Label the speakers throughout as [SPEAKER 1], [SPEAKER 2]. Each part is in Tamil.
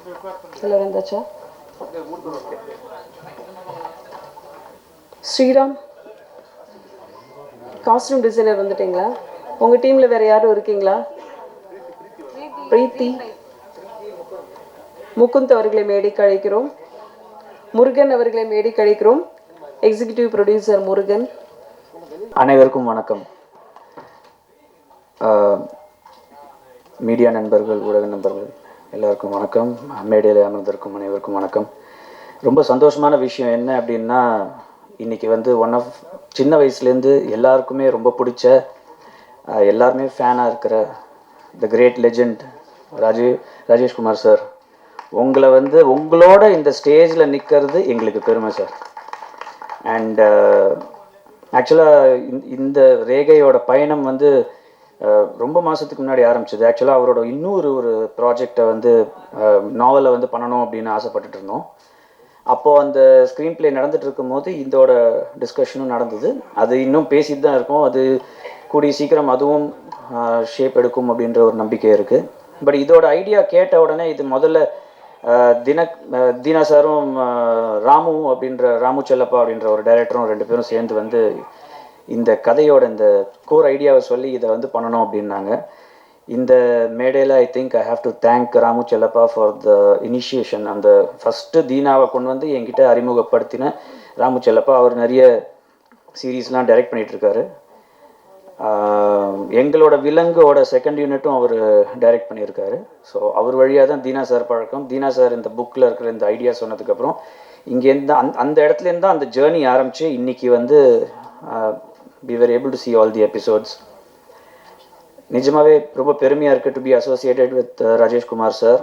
[SPEAKER 1] எல்லாரும் இருந்தாச்சா? ஸ்ரீராம், காஸ்டியூம் டிசைனர் வந்துட்டீங்களா? உங்கள் டீமில் வேறு யாரும் இருக்கீங்களா? பிரீத்தி, முகுந்த் அவர்களை மேடைக்கு அழைக்கிறோம். முருகன் அவர்களை மேடைக்கு அழைக்கிறோம். Executive producer Murugan.
[SPEAKER 2] அனைவருக்கும் வணக்கம். மீடியா நண்பர்கள், ஊடக நண்பர்கள் எல்லாருக்கும் வணக்கம். மேடையில் அமர்ந்திருக்கும் அனைவருக்கும் வணக்கம். ரொம்ப சந்தோஷமான விஷயம் என்ன அப்படின்னா, இன்றைக்கி வந்து சின்ன வயசுலேருந்து எல்லாருக்குமே ரொம்ப பிடிச்ச, எல்லாருமே ஃபேனாக இருக்கிற the great legend Rajeshkumar sir, உங்களை வந்து உங்களோட இந்த ஸ்டேஜில் நிற்கிறது எங்களுக்கு பெருமை சார். அண்ட் ஆக்சுவலாக இந்த ரேகையோட பயணம் வந்து ரொம்ப மாதத்துக்கு முன்னாடி ஆரம்பிச்சது. ஆக்சுவலாக அவரோட இன்னொரு ப்ராஜெக்டை வந்து நாவலை வந்து பண்ணணும் அப்படின்னு ஆசைப்பட்டுட்டு இருந்தோம். அப்போது அந்த ஸ்க்ரீன் ப்ளே நடந்துகிட்டு இருக்கும்போது இதோட டிஸ்கஷனும் நடந்தது. அது இன்னும் பேசிட்டு தான் இருக்கும். அது கூடிய சீக்கிரம் அதுவும் ஷேப் எடுக்கும் அப்படின்ற ஒரு நம்பிக்கை இருக்குது. பட் இதோட ஐடியா கேட்ட உடனே இது முதல்ல தீனா சாரும் ராமு செல்லப்பா அப்படின்ற ஒரு டைரக்டரும் 2 பேரும் சேர்ந்து வந்து இந்த கதையோட இந்த கோர் ஐடியாவை சொல்லி இதை வந்து பண்ணணும் அப்படின்னாங்க. இந்த மேடையில் I think I have to thank Ramu Chellappa for the initiation. அந்த ஃபஸ்ட்டு தீனாவை கொண்டு வந்து என்கிட்ட அறிமுகப்படுத்தின ராமு செல்லப்பா. அவர் நிறைய சீரீஸ்லாம் டைரக்ட் பண்ணிகிட்ருக்காரு. எங்களோட விலங்கோட செகண்ட் யூனிட்டும் அவர் டைரக்ட் பண்ணியிருக்காரு. ஸோ அவர் வழியாக தான் தீனா சார் பழக்கம். தீனா சார் இந்த புக்கில் இருக்கிற இந்த ஐடியா சொன்னதுக்கப்புறம் இங்கேருந்து அந்த இடத்துலேருந்து தான் அந்த ஜேர்னி ஆரம்பித்து இன்றைக்கி வந்து we were able to see all the episodes. நிஜமாவே ரொம்ப பெருமையாக இருக்குது to be associated with Rajeshkumar sir.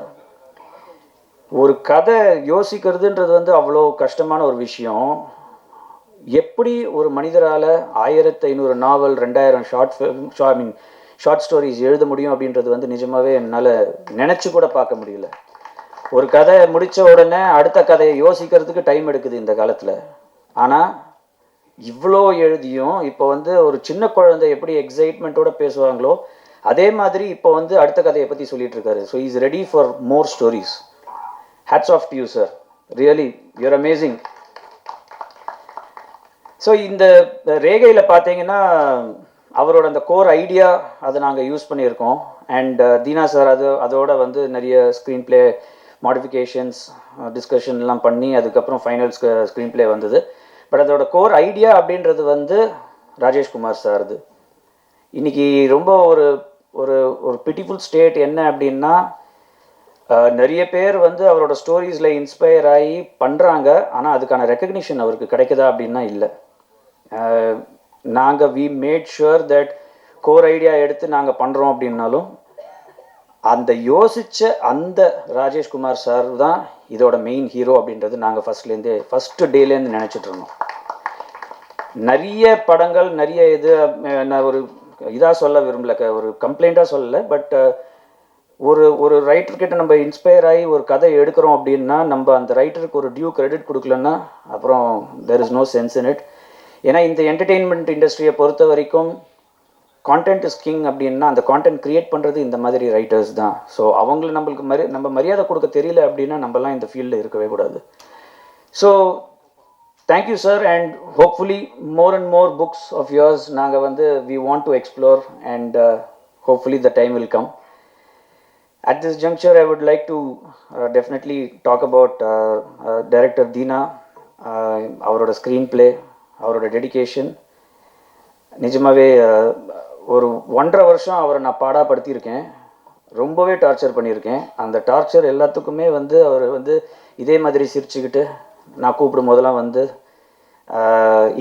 [SPEAKER 2] ஒரு கதை யோசிக்கிறதுன்றது வந்து அவ்வளோ கஷ்டமான ஒரு விஷயம். எப்படி ஒரு மனிதரால் 1500 நாவல், 2000 ஷார்ட் ஸ்டோரிஸ் எழுத முடியும் அப்படின்றது வந்து நிஜமாவே என்னால் நினச்சி கூட பார்க்க முடியல. ஒரு கதை முடித்த உடனே அடுத்த கதையை யோசிக்கிறதுக்கு டைம் எடுக்குது இந்த காலத்தில். ஆனால் இவ்வளோ எழுதியும் இப்போ வந்து ஒரு சின்ன குழந்தை எப்படி எக்ஸைட்மெண்ட்டோட பேசுவாங்களோ அதே மாதிரி இப்போ வந்து அடுத்த கதையை பற்றி சொல்லிட்டு இருக்காரு. So is ready for more stories. Hats off to you sir, really you're amazing. So இந்த ரேகையில் பார்த்தீங்கன்னா அவரோட அந்த கோர் ஐடியா அதை நாங்கள் யூஸ் பண்ணியிருக்கோம். அண்ட் தீனா சார் அதோட வந்து நிறைய ஸ்க்ரீன் ப்ளே மாடிஃபிகேஷன்ஸ் டிஸ்கஷன்லாம் பண்ணி அதுக்கப்புறம் ஃபைனல் ஸ்க்ரீன் ப்ளே வந்தது. பட் அதோட கோர் ஐடியா அப்படின்றது வந்து ராஜேஷ்குமார் சார்து. இன்றைக்கி ரொம்ப ஒரு ஒரு ஒரு பிட்டிஃபுல் ஸ்டேட் என்ன அப்படின்னா, நிறைய பேர் வந்து அவரோட ஸ்டோரிஸில் இன்ஸ்பயர் ஆகி பண்ணுறாங்க. ஆனால் அதுக்கான ரெக்கக்னிஷன் அவருக்கு கிடைக்குதா அப்படின்னா இல்லை. We made sure that core idea எடுத்து நாங்கள் பண்ணுறோம் அப்படின்னாலும் அந்த யோசித்த அந்த ராஜேஷ்குமார் சார் தான் இதோட மெயின் ஹீரோ அப்படின்றது நாங்கள் ஃபஸ்ட்டு டேலேருந்து நினச்சிட்டு இருந்தோம். நிறைய படங்கள் நிறைய நான் ஒரு இதாக சொல்ல விரும்பல, ஒரு கம்ப்ளைண்ட்டாக சொல்லலை. பட் ஒரு ரைட்டர்கிட்ட நம்ம இன்ஸ்பயர் ஆகி ஒரு கதை எடுக்கிறோம் அப்படின்னா நம்ம அந்த ரைட்டருக்கு ஒரு டியூ கிரெடிட் கொடுக்கலன்னா அப்புறம் there is no sense in it. ஏன்னா இந்த என்டர்டெயின்மெண்ட் இண்டஸ்ட்ரியை பொறுத்த வரைக்கும் கான்டென்ட் இஸ் கிங் அப்படின்னா அந்த கான்டென்ட் க்ரியேட் பண்ணுறது இந்த மாதிரி ரைட்டர்ஸ் தான். ஸோ அவங்கள நம்ம மரியாதை கொடுக்க தெரியல அப்படின்னா நம்மலாம் இந்த ஃபீல்டில் இருக்கவே கூடாது. So thank you sir. And hopefully more and more books of yours நாங்கள் வந்து we want to explore and hopefully the time will come. At this juncture, I would like to definitely talk about director Deena, அவரோட ஸ்க்ரீன் ப்ளே, அவரோட டெடிகேஷன். நிஜமாகவே ஒரு 1.5 வருஷம் அவரை நான் பாடாப்படுத்தியிருக்கேன். ரொம்பவே டார்ச்சர் பண்ணியிருக்கேன். அந்த டார்ச்சர் எல்லாத்துக்குமே வந்து அவர் வந்து இதே மாதிரி சிரிச்சுக்கிட்டு நான் கூப்பிடும் போதெல்லாம் வந்து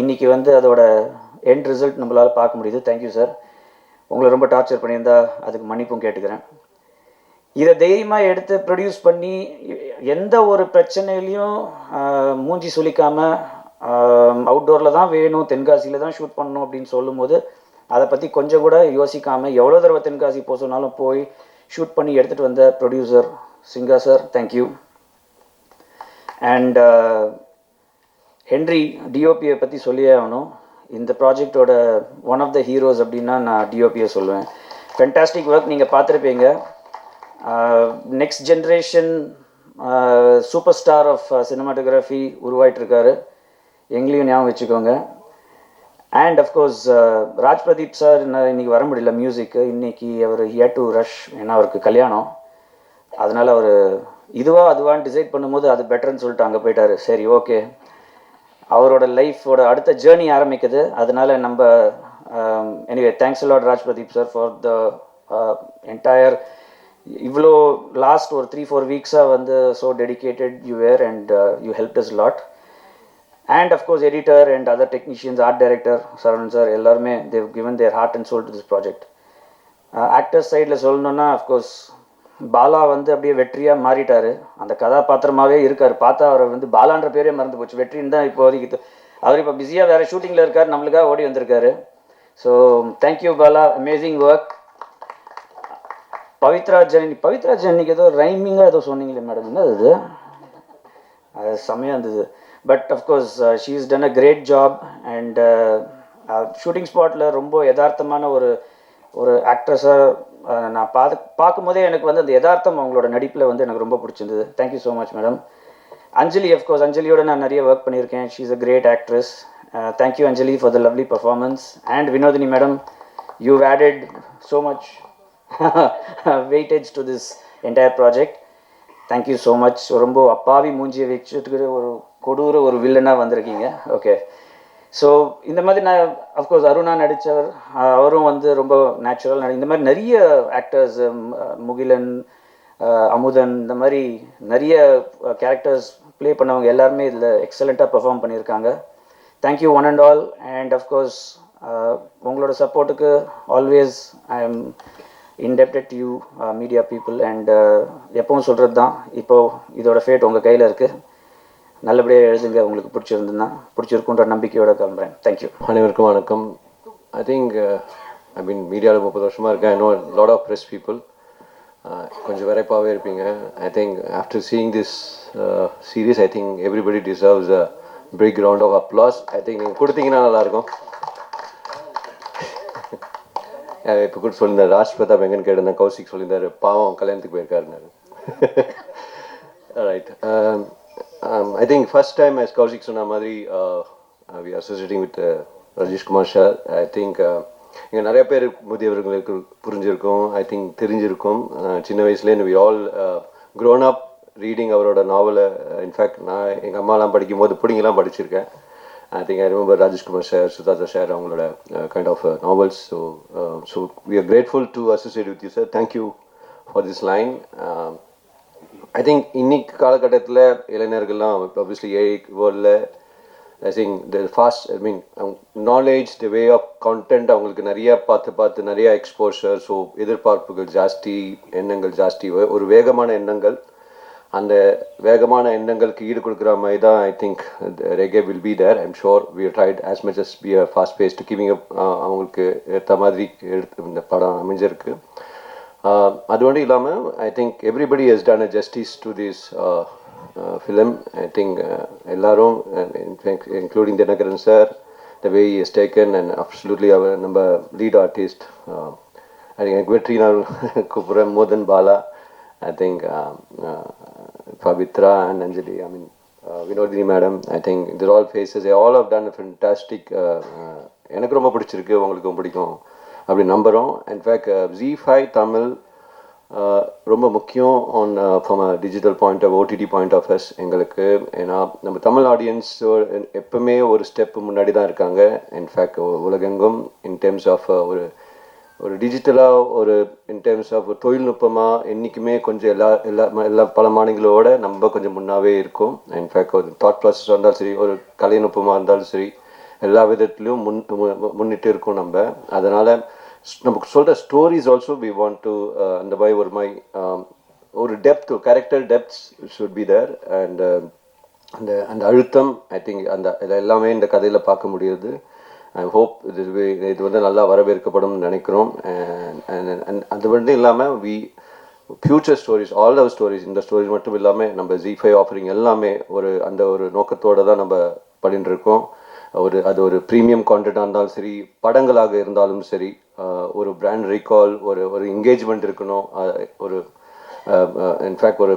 [SPEAKER 2] இன்றைக்கி வந்து அதோட எண்ட் ரிசல்ட் நம்மளால் பார்க்க முடியுது. Thank you sir. உங்களை ரொம்ப டார்ச்சர் பண்ணியிருந்தா அதுக்கு மன்னிப்பும் கேட்டுக்கிறேன். இதை தைரியமாக எடுத்து ப்ரொடியூஸ் பண்ணி எந்த ஒரு பிரச்சனையிலையும் மூஞ்சி சுளிக்காமல் அவுட்டோரில் தான் வேணும், தென்காசியில் தான் ஷூட் பண்ணணும் அப்படின்னு சொல்லும்போது அதை பற்றி கொஞ்சம் கூட யோசிக்காமல் எவ்வளோ தடவை தென்காசி போக சொன்னாலும் போய் ஷூட் பண்ணி எடுத்துகிட்டு வந்த producer Singa sir, thank you. And Henry டிஓபியை பற்றி சொல்லியே ஆகணும். இந்த ப்ராஜெக்டோட ஒன் ஆஃப் த ஹீரோஸ் அப்படின்னா நான் டிஓபியை சொல்லுவேன். Fantastic work. நீங்கள் பார்த்துருப்பீங்க. Next generation super star of cinematography உருவாயிட்டிருக்காரு, எங்களையும் ஞாபகம் வச்சுக்கோங்க. And of course Raj Pradeep sir இன்னைக்கு வர முடியல மியூசிக்கு, இன்னைக்கு அவர் ஹியர் டு ரஷ், ஏன்னா அவருக்கு கல்யாணம், அதனால் அவர் அதுவான்னு டிசைட் பண்ணும்போது அது பெட்டர்னு சொல்லிட்டு அங்கே போயிட்டார். சரி, ஓகே, அவரோட லைஃபோட அடுத்த ஜேர்னி ஆரம்பிக்குது, அதனால நம்ம anyway thanks lot Raj Pradeep sir for the entire இவ்வளோ லாஸ்ட் ஒரு 3-4 வீக்ஸாக வந்து so dedicated you were and you help us lot. And of course editor and other technicians, art director Saravan sir, எல்லாருமே they've given their heart and soul to this project. Actors சைடில் சொல்லணுன்னா அஃப்கோர்ஸ் பாலா வந்து அப்படியே வெற்றியாக மாறிட்டார், அந்த கதாபாத்திரமாகவே இருக்கார். பார்த்தா அவரை வந்து பாலான்ற பேரே மறந்து போச்சு, வெற்றின்னு தான் இப்போதைக்கு. அவர் இப்போ பிஸியாக வேறு ஷூட்டிங்கில் இருக்கார், நம்மளுக்காக ஓடி வந்திருக்காரு. So thank you Bala, amazing work. Pavithra ஜெனிக்கு ஏதோ ரைமிங்காக ஏதோ சொன்னீங்களே மேடம், என்ன அது செம்மையாக இருந்தது. But of course she is done a great job. And shooting ஸ்பாட்டில் ரொம்ப யதார்த்தமான ஒரு ஆக்ட்ரஸாக நான் பார்க்கும்போதே எனக்கு வந்து அந்த யதார்த்தம் அவங்களோட நடிப்பில் வந்து எனக்கு ரொம்ப பிடிச்சிருந்தது. Thank you so much madam. Anjali, of course அஞ்சலியோட நான் நிறைய ஒர்க் பண்ணியிருக்கேன். She is a great actress. Thank you Anjali for the lovely performance. And Vinodhini madam, you've added so much weightage to this entire project. Thank you so much. ரொம்ப அப்பாவி மூஞ்சியை வச்சுட்டு கொடூர ஒரு வில்லனாக வந்திருக்கீங்க. ஓகே, ஸோ இந்த மாதிரி நான் அஃப்கோர்ஸ் அருணா நடித்தவர், அவரும் வந்து ரொம்ப நேச்சுரல். இந்த மாதிரி நிறைய ஆக்டர்ஸ், முகிலன், அமுதன், இந்த மாதிரி நிறைய கேரக்டர்ஸ் ப்ளே பண்ணவங்க எல்லாருமே இதில் எக்ஸலண்ட்டாக பெர்ஃபார்ம் பண்ணியிருக்காங்க. Thank you one and all. And of course உங்களோட சப்போர்ட்டுக்கு always I am indebted to you media people. and எப்பவும் சொல்கிறது தான், இப்போது இதோட ஃபேட் உங்கள் கையில் இருக்குது, நல்லபடியாக எழுதுங்க. உங்களுக்கு பிடிச்சிருக்குன்ற நம்பிக்கையோட கிளம்புறேன். தேங்க்யூ.
[SPEAKER 3] அனைவருக்கும் வணக்கம். ஐ திங்க் ஐ மீன் மீடியாவில் 30 வருஷமாக இருக்கேன். I know lot of press people, கொஞ்சம் விரைப்பாகவே இருப்பீங்க. I think after seeing this series, I think everybody deserves a big round of applause. I think நீங்கள் கொடுத்தீங்கன்னா நல்லாயிருக்கும். இப்போ கூட சொல்லியிருந்தார் ராஜ் பிரதாப் எங்கன்னு கேட்டிருந்தேன், கௌசிக் சொல்லியிருந்தார் பாவம் கல்யாணத்துக்கு போயிருக்காருன்னாரு. Right. I think first time, as Kaushik சொன்ன மாதிரி, we are associating with Rajesh Kumar sir. I think இங்கே நிறைய பேர் முதியவர்களுக்கு புரிஞ்சிருக்கும், ஐ திங்க் தெரிஞ்சிருக்கும். சின்ன வயசுலேருந்து we all grown up reading அவரோட நாவலை. இன்ஃபேக்ட் நான் எங்கள் அம்மாலாம் படிக்கும்போது பிடிங்கெல்லாம் படிச்சிருக்கேன். I think I remember Rajesh Kumar sir, Sudhakar sir, அவங்களோட kind of novels. So we are grateful to associate with you, sir. Thank you for this line. I think இன்னைக்கு காலகட்டத்தில் இளைஞர்கள்லாம் obviously AI வேர்ல்டில் I think the fast, I mean knowledge, the way of content, அவங்களுக்கு நிறைய பார்த்து நிறைய எக்ஸ்போஷர். ஸோ எதிர்பார்ப்புகள் ஜாஸ்தி, எண்ணங்கள் ஜாஸ்தி, ஒரு வேகமான எண்ணங்கள். அந்த வேகமான எண்ணங்களுக்கு ஈடு கொடுக்குற மாதிரி தான் I think Regai will be there. I'm sure we tried as much as be fast paced keeping up. அவங்களுக்கு ஏற்ற மாதிரி எடுத்து இந்த படம் அமைஞ்சிருக்கு. அது மட்டும் இல்லாமல் I think everybody has done a justice to this film. I think எல்லாரும் including Dinakaran sir, the way is taken and absolutely அவர் நம்ம லீட் ஆர்டிஸ்ட் எனக்கு வெற்றி நான் கூப்பிட்றேன், மோர் தென் Bala. I think Pavitra and Anjali, I mean Vinodini madam, I think they're all faces. They all have done a fantastic. எனக்கு ரொம்ப பிடிச்சிருக்கு, உங்களுக்கும் பிடிக்கும் அப்படி நம்புகிறோம். இன்ஃபேக்ட் ZEE5 தமிழ் ரொம்ப முக்கியம் and from a digital point of OTT point of எஸ் எங்களுக்கு. ஏன்னா நம்ம தமிழ் ஆடியன்ஸ் எப்பவுமே ஒரு ஸ்டெப் முன்னாடி தான் இருக்காங்க. இன்ஃபேக்ட் உலகெங்கும் இன் டேர்ம்ஸ் ஆஃப் ஒரு டிஜிட்டலாக, ஒரு இன் டேர்ம்ஸ் ஆஃப் தொழில்நுட்பமாக என்றைக்குமே கொஞ்சம் எல்லா பல மாநிலங்களோட நம்ம கொஞ்சம் முன்னாவே இருக்கும். இன்ஃபேக்ட் ஒரு தாட் ப்ராசஸ் இருந்தாலும் சரி, ஒரு கலைநுட்பமாக இருந்தாலும் சரி, எல்லா விதத்துலேயும் முன்னிட்டு இருக்கும் நம்ம. அதனால் நமக்கு சொல்கிற stories also we want to அந்த மாதிரி ஒரு depth, character depths should be there. And அந்த அழுத்தம் ஐ திங்க் அந்த எல்லாமே இந்த கதையில் பார்க்க முடியுது. ஐ ஹோப் இது வந்து நல்லா வரவேற்கப்படும் நினைக்கிறோம். அது மட்டும் இல்லாமல் future stories, all our stories, இந்த ஸ்டோரிஸ் மட்டும் இல்லாமல் நம்ம ZEE5 ஆஃபரிங் எல்லாமே அந்த ஒரு நோக்கத்தோடு தான் நம்ம பண்ணிட்டு இருக்கோம். அது ஒரு ப்ரீமியம் கான்டென்ட்டாக இருந்தாலும் சரி, படங்களாக இருந்தாலும் சரி, ஒரு பிராண்ட் ரீகால், ஒரு என்கேஜ்மெண்ட் இருக்கணும், ஒரு இன்ஃபேக்ட் ஒரு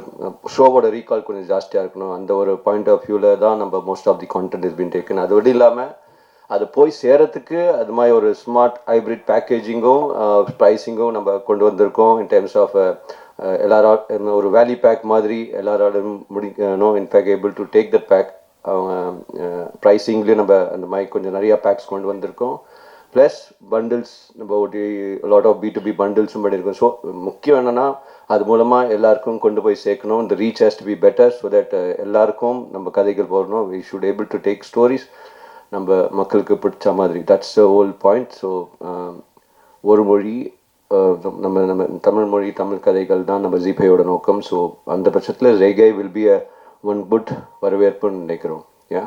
[SPEAKER 3] ஷோவோட ரீகால் கொஞ்சம் ஜாஸ்தியாக இருக்கணும். அந்த ஒரு பாயிண்ட் ஆஃப் வியூவில் தான் நம்ம most of the content is been taken. அதோடு இல்லாமல் அது போய் சேரத்துக்கு அது மாதிரி ஒரு ஸ்மார்ட் ஹைப்ரிட் பேக்கேஜிங்கும் ப்ரைஸிங்கும் நம்ம கொண்டு வந்திருக்கோம். இன் டர்ம்ஸ் ஆஃப் எல்லாரும் ஒரு வேல்யூ பேக் மாதிரி எல்லாரோடும் முடிக்கணும். In fact able to take that pack. அவங்க ப்ரைஸிங்லேயும் நம்ம அந்த மாதிரி கொஞ்சம் நிறையா பேக்ஸ் கொண்டு வந்திருக்கோம். ப்ளஸ் பண்டில்ஸ் நம்ம ஒரு லாட் ஆஃப் B2B பண்டில்ஸும் பண்ணியிருக்கோம். ஸோ முக்கியம் என்னென்னா அது மூலமாக எல்லாருக்கும் கொண்டு போய் சேர்க்கணும். இந்த reach has to be better so that எல்லாருக்கும் நம்ம கதைகள் போடணும். We should able to take stories நம்ம மக்களுக்கு பிடிச்ச மாதிரி. That's the whole point. So ஒரு மொழி நம்ம நம்ம தமிழ் மொழி தமிழ் கதைகள் தான் நம்ம ஜீபேயோட நோக்கம். ஸோ அந்த பட்சத்தில் Regai will be one good வரவேற்புன்னு நினைக்கிறோம். Yeah,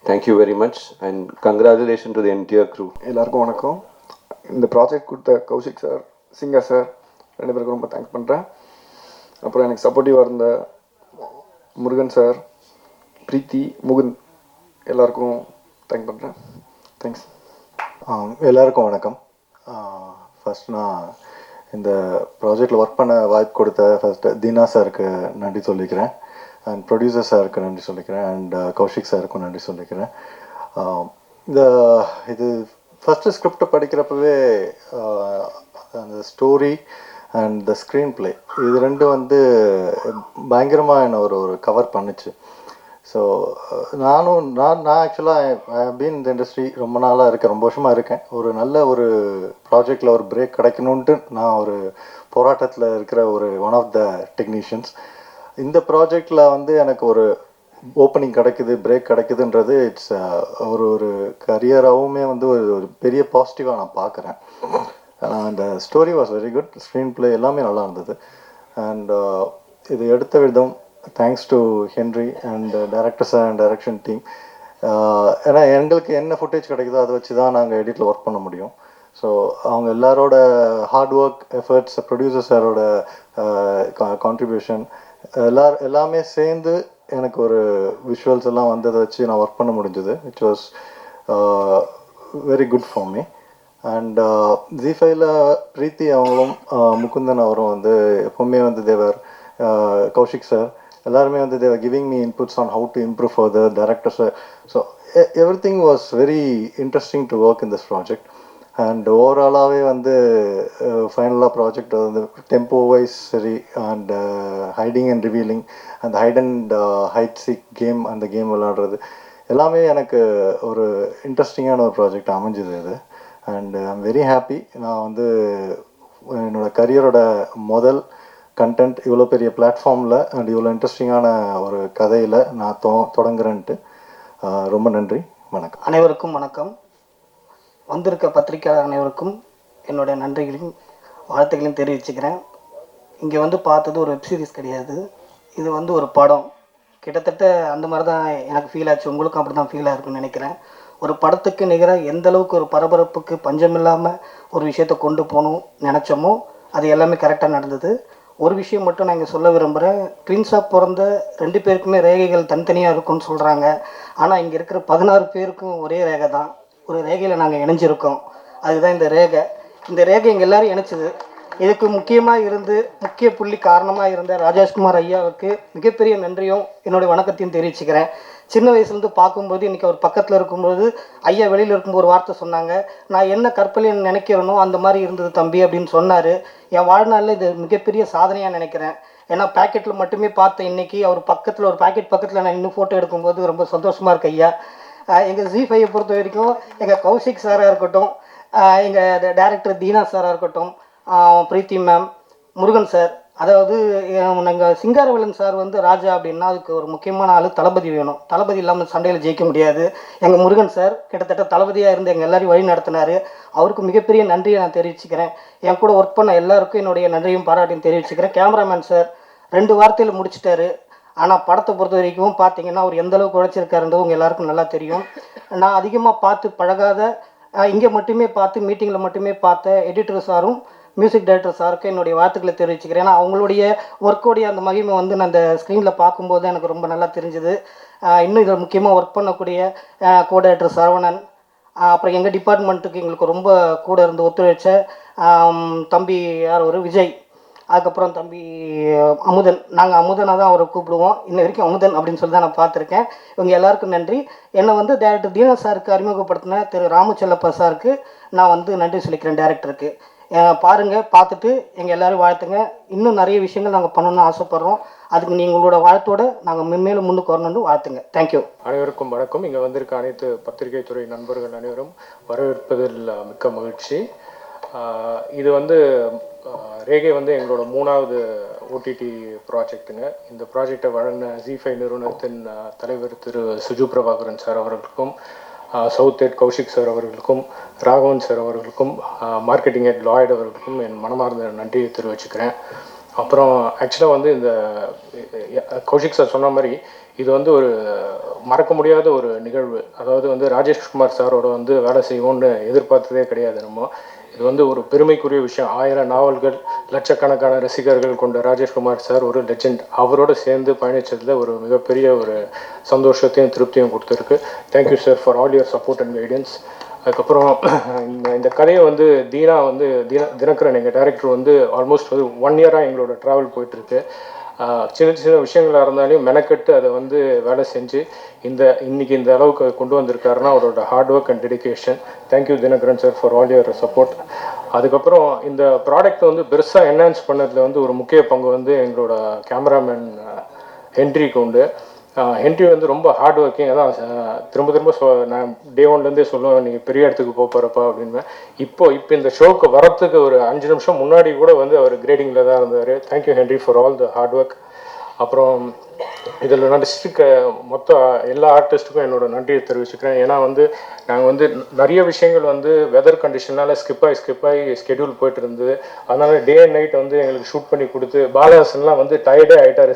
[SPEAKER 3] thank you very much and congratulation to the entire crew.
[SPEAKER 4] எல்லாருக்கும் வணக்கம். இந்த ப்ராஜெக்ட் கொடுத்த கௌஷிக் சார், சிங்கர் சார் ரெண்டு பேருக்கும் ரொம்ப தேங்க்ஸ் பண்ணுறேன். அப்புறம் எனக்கு சப்போர்ட்டிவாக இருந்த முருகன் சார், பிரீத்தி, முகுந்த் எல்லாருக்கும் தேங்க் பண்ணுறேன். தேங்க்ஸ்.
[SPEAKER 5] எல்லாருக்கும் வணக்கம். ஃபஸ்ட் நான் இந்த ப்ராஜெக்டில் ஒர்க் பண்ண வாய்ப்பு கொடுத்த ஃபஸ்ட்டு தீனா சாருக்கு நன்றி சொல்லிக்கிறேன். அண்ட் ப்ரொடியூசர் சாருக்கு நன்றி சொல்லிக்கிறேன். அண்ட் கௌஷிக் சாருக்கும் நன்றி சொல்லிக்கிறேன். இது ஃபஸ்ட்டு ஸ்கிரிப்ட் படிக்கிறப்பவே அந்த story and the screen play இது ரெண்டும் வந்து பயங்கரமாக என்னை ஒரு கவர் பண்ணுச்சு. ஸோ நான் ஆக்சுவலாக ஐ பீன் இந்த இண்டஸ்ட்ரி ரொம்ப நாளாக இருக்கேன், ரொம்ப வருஷமாக இருக்கேன். ஒரு நல்ல ஒரு ப்ராஜெக்டில் ஒரு பிரேக் கிடைக்கணுன்ட்டு நான் ஒரு போராட்டத்தில் இருக்கிற ஒன் ஆஃப் த டெக்னீஷியன்ஸ். இந்த ப்ராஜெக்டில் வந்து எனக்கு ஒரு ஓப்பனிங் கிடைக்குது, பிரேக் கிடைக்குதுன்றது இட்ஸ் ஒரு கரியராகவுமே வந்து ஒரு பெரிய பாசிட்டிவாக நான் பார்க்குறேன். அந்த story was very good, screen play எல்லாமே நல்லா இருந்தது. அண்ட் இது எடுத்த விதம் thanks to Henry and directors and direction team. ஏன்னா எங்களுக்கு என்ன ஃபுட்டேஜ் கிடைக்குதோ அதை வச்சு தான் நாங்கள் எடிட்டில் ஒர்க் பண்ண முடியும். ஸோ அவங்க எல்லாரோட ஹார்ட் ஒர்க் எஃபர்ட்ஸ், ப்ரொடியூசர் சாரோட கான்ட்ரிபியூஷன் எல்லாமே சேர்ந்து எனக்கு ஒரு விஷுவல்ஸ் எல்லாம் வந்ததை வச்சு நான் ஒர்க் பண்ண முடிஞ்சது. It was very good for me. And ஜி5ல பிரீத்தி அவங்களும் முகுந்தன் அவரும் வந்து எப்போவுமே வந்து தேவர், கௌஷிக் சார் எல்லாருமே வந்து they were giving me inputs on how to improve further, directors. So everything was very interesting to work in this project. And ஓவராலாகவே வந்து ஃபைனலாக ப்ராஜெக்ட் வந்து டெம்போ வைஸ் சரி, அண்ட் ஹைடிங் அண்ட் ரிவீலிங், அந்த hide and hide seek game, அந்த கேம் விளாடுறது எல்லாமே எனக்கு ஒரு இன்ட்ரெஸ்டிங்கான ஒரு ப்ராஜெக்ட் அமைஞ்சுது இது. And I'm very happy. நான் வந்து என்னோடய கரியரோட முதல் கண்டென்ட் இவ்வளோ பெரிய பிளாட்ஃபார்மில் அண்ட் இவ்வளோ இன்ட்ரெஸ்டிங்கான ஒரு கதையில் நான் தொடங்குறேன்ட்டு ரொம்ப நன்றி. வணக்கம்.
[SPEAKER 6] அனைவருக்கும் வணக்கம். வந்திருக்க பத்திரிகையாளர் அனைவருக்கும் என்னுடைய நன்றிகளையும் வாழ்த்துக்களையும் தெரிவிச்சுக்கிறேன். இங்கே வந்து பார்த்தது ஒரு வெப்சீரிஸ் கிடையாது, இது வந்து ஒரு படம். கிட்டத்தட்ட அந்த மாதிரி தான் எனக்கு ஃபீல் ஆச்சு, உங்களுக்கும் அப்படி தான் ஃபீல் ஆயிருக்குன்னு நினைக்கிறேன். ஒரு படத்துக்கு நிகராக எந்த அளவுக்கு ஒரு பரபரப்புக்கு பஞ்சமில்லாமல் ஒரு விஷயத்தை கொண்டு போகணும் நினச்சோமோ அது எல்லாமே கரெக்டாக நடந்தது. ஒரு விஷயம் மட்டும் நான் இங்கே சொல்ல விரும்புகிறேன். ட்வின்ஸாக பிறந்த 2 பேருக்குமே ரேகைகள் தனித்தனியாக இருக்கும்னு சொல்கிறாங்க. ஆனால் இங்கே இருக்கிற 16 பேருக்கும் ஒரே ரேகை தான், ஒரு ரேகையில் நாங்கள் இணைஞ்சிருக்கோம். அதுதான் இந்த ரேகை. இந்த ரேகை எங்கள் எல்லோரும் இணைச்சிது. இதுக்கு முக்கிய புள்ளி காரணமாக இருந்த ராஜேஷ்குமார் ஐயாவுக்கு மிகப்பெரிய நன்றியும் என்னுடைய வணக்கத்தையும் தெரிவிச்சுக்கிறேன். சின்ன வயசுலேருந்து பார்க்கும்போது இன்றைக்கி அவர் பக்கத்தில் இருக்கும்போது ஐயா வெளியில் இருக்கும்போது ஒரு வார்த்தை சொன்னாங்க, நான் என்ன கற்பனைன்னு நினைக்கிறேனோ அந்த மாதிரி இருந்தது தம்பி அப்படின்னு சொன்னார். என் வாழ்நாளில் இது மிகப்பெரிய சாதனையாக நினைக்கிறேன். ஏன்னா பேக்கெட்டில் மட்டுமே பார்த்தேன், இன்றைக்கி அவர் பக்கத்தில் ஒரு பேக்கெட் பக்கத்தில் நான் இன்னும் ஃபோட்டோ எடுக்கும்போது ரொம்ப சந்தோஷமாக இருக்கு ஐயா. எங்கள் ஜி5ஐயை பொறுத்த வரைக்கும் எங்கள் கௌஷிக் சாராக இருக்கட்டும், எங்கள் டைரக்டர் தீனா சாராக இருக்கட்டும், பிரீத்தி மேம், முருகன் சார், அதாவது நாங்கள் சிங்காரவேலன் சார் வந்து ராஜா அப்படின்னா அதுக்கு ஒரு முக்கியமான ஆள் தளபதி வேணும். தளபதி இல்லாமல் சண்டையில் ஜெயிக்க முடியாது. எங்கள் முருகன் சார் கிட்டத்தட்ட தளபதியாக இருந்து எங்கள் எல்லாரையும் வழி நடத்தினார். அவருக்கு மிகப்பெரிய நன்றியை நான் தெரிவிச்சுக்கிறேன். என் கூட ஒர்க் பண்ண எல்லாருக்கும் என்னுடைய நன்றியும் பாராட்டையும் தெரிவிச்சுக்கிறேன். கேமராமேன் சார் 2 வார்த்தையில் முடிச்சிட்டாரு. ஆனால் படத்தை பொறுத்த வரைக்கும் பார்த்தீங்கன்னா அவர் எந்த அளவுக்கு உழைச்சிருக்காருன்றது உங்கள் எல்லாருக்கும் நல்லா தெரியும். நான் அதிகமாக பார்த்து பழகாத, இங்கே மட்டுமே பார்த்து மீட்டிங்கில் மட்டுமே பார்த்த எடிட்டர் சாரும் மியூசிக் டைரக்டர் சாருக்கு என்னுடைய வாழ்த்துக்களை தெரிவிச்சுக்கிறேன். ஏன்னா அவங்களுடைய ஒர்க்கோடைய அந்த மகிமை வந்து நான் அந்த ஸ்க்ரீனில் பார்க்கும்போது எனக்கு ரொம்ப நல்லா தெரிஞ்சுது. இன்னும் இதில் முக்கியமாக ஒர்க் பண்ணக்கூடிய கோ டைரக்டர் சரவணன், அப்புறம் எங்கள் டிபார்ட்மெண்ட்டுக்கு எங்களுக்கு ரொம்ப கூட இருந்து ஒத்துழைச்ச தம்பி யார் ஒரு விஜய், அதுக்கப்புறம் தம்பி அமுதன், நாங்கள் அமுதனாக தான் அவரை கூப்பிடுவோம், இன்ன வரைக்கும் அமுதன் அப்படின்னு சொல்லி தான் நான் பார்த்துருக்கேன். இவங்க எல்லாருக்கும் நன்றி. என்னை வந்து டேரக்டர் தீனா சாருக்கு அறிமுகப்படுத்தின திரு ராமச்செல்லப்பா சாருக்கு நான் வந்து நன்றி சொல்லிக்கிறேன் டேரக்டருக்கு. பாருங்கள், பார்த்துட்டு எங்கள் எல்லோரும் வாழ்த்துங்க. இன்னும் நிறைய விஷயங்கள் நாங்கள் பண்ணணும்னு ஆசைப்பட்றோம். அதுக்கு நீங்களோட வாழ்த்தோடு நாங்கள் மென்மேலும் முன்னுக்கு வரணும்னு வாழ்த்துங்க. தேங்க்யூ.
[SPEAKER 7] அனைவருக்கும் வணக்கம். இங்கே வந்திருக்க அனைத்து பத்திரிகை துறை நண்பர்கள் அனைவரும் வரவேற்பதில் மிக்க மகிழ்ச்சி. இது வந்து ரேகை வந்து எங்களோட 3வது ஓடிடி ப்ராஜெக்ட்டுங்க. இந்த ப்ராஜெக்டை வழங்கின ஜி5 நிறுவனத்தின் தலைவர் திரு சுஜு பிரபாகரன் சார் அவர்களுக்கும், சவுத் ஹெட் கௌஷிக் சார் அவர்களுக்கும், ராகவன் சார் அவர்களுக்கும், மார்க்கெட்டிங் ஹெட் லாய்ட் அவர்களுக்கும் என் மனமார்ந்த நன்றியை தெரிவிச்சுக்கிறேன். அப்புறம் ஆக்சுவலாக வந்து இந்த கௌஷிக் சார் சொன்ன மாதிரி இது வந்து ஒரு மறக்க முடியாத ஒரு நிகழ்வு. அதாவது வந்து ராஜேஷ்குமார் சாரோட வந்து வேலை செய்வோம்னு எதிர்பார்த்ததே கிடையாது நம்ம. இது வந்து ஒரு பெருமைக்குரிய விஷயம். 1000 நாவல்கள், லட்சக்கணக்கான ரசிகர்கள் கொண்ட ராஜேஷ்குமார் சார் ஒரு லெஜெண்ட். அவரோடு சேர்ந்து பயணித்ததில் ஒரு மிகப்பெரிய ஒரு சந்தோஷத்தையும் திருப்தியும் கொடுத்துருக்கு. Thank you sir for all your support and guidance. அதுக்கப்புறம் இந்த கதையை வந்து தினகரன் எங்கள் டைரக்டர் வந்து ஆல்மோஸ்ட் வந்து 1 இயராக எங்களோட ட்ராவல் போயிட்டுருக்கு. சின்ன சின்ன விஷயங்களாக இருந்தாலும் மெனக்கெட்டு அதை வந்து வேலை செஞ்சு இன்னைக்கு இந்த அளவுக்கு கொண்டு வந்திருக்காருன்னா அவரோட heart work and dedication. Thank you Dinakaran sir for all your support. அதுக்கப்புறம் இந்த ப்ராடக்ட் வந்து பெருசாக என்ஹான்ஸ் பண்ணதில் வந்து ஒரு முக்கிய பங்கு வந்து எங்களோட கேமராமேன் ஹென்ரிக்கு உண்டு. ஹென்ரி வந்து ரொம்ப ஹார்ட் ஒர்க்கிங். அதான் திரும்ப நான் டே 1லேருந்தே சொல்லுவேன், நீங்கள் பெரிய இடத்துக்கு போகிறப்பா அப்படின்னு. இப்போ இந்த ஷோக்கு வரத்துக்கு ஒரு 5 நிமிஷம் முன்னாடி கூட வந்து அவர் கிரேடிங்கில் தான் இருந்தார். Thank you Henry for all the hard work. அப்புறம் இதில் நடிச்சிருக்க மொத்த எல்லா ஆர்டிஸ்ட்டுக்கும் என்னோட நன்றியை தெரிவிச்சுக்கிறேன். ஏன்னா வந்து நாங்கள் வந்து நிறைய விஷயங்கள் வந்து வெதர் கண்டிஷனால் ஸ்கிப் ஆகி ஸ்கெடியூல் போயிட்டு இருந்தது. அதனால் டே அண்ட் நைட் வந்து எங்களுக்கு ஷூட் பண்ணி கொடுத்து பாலஹாசன்லாம் வந்து டயர்டே ஆகிட்டாரு,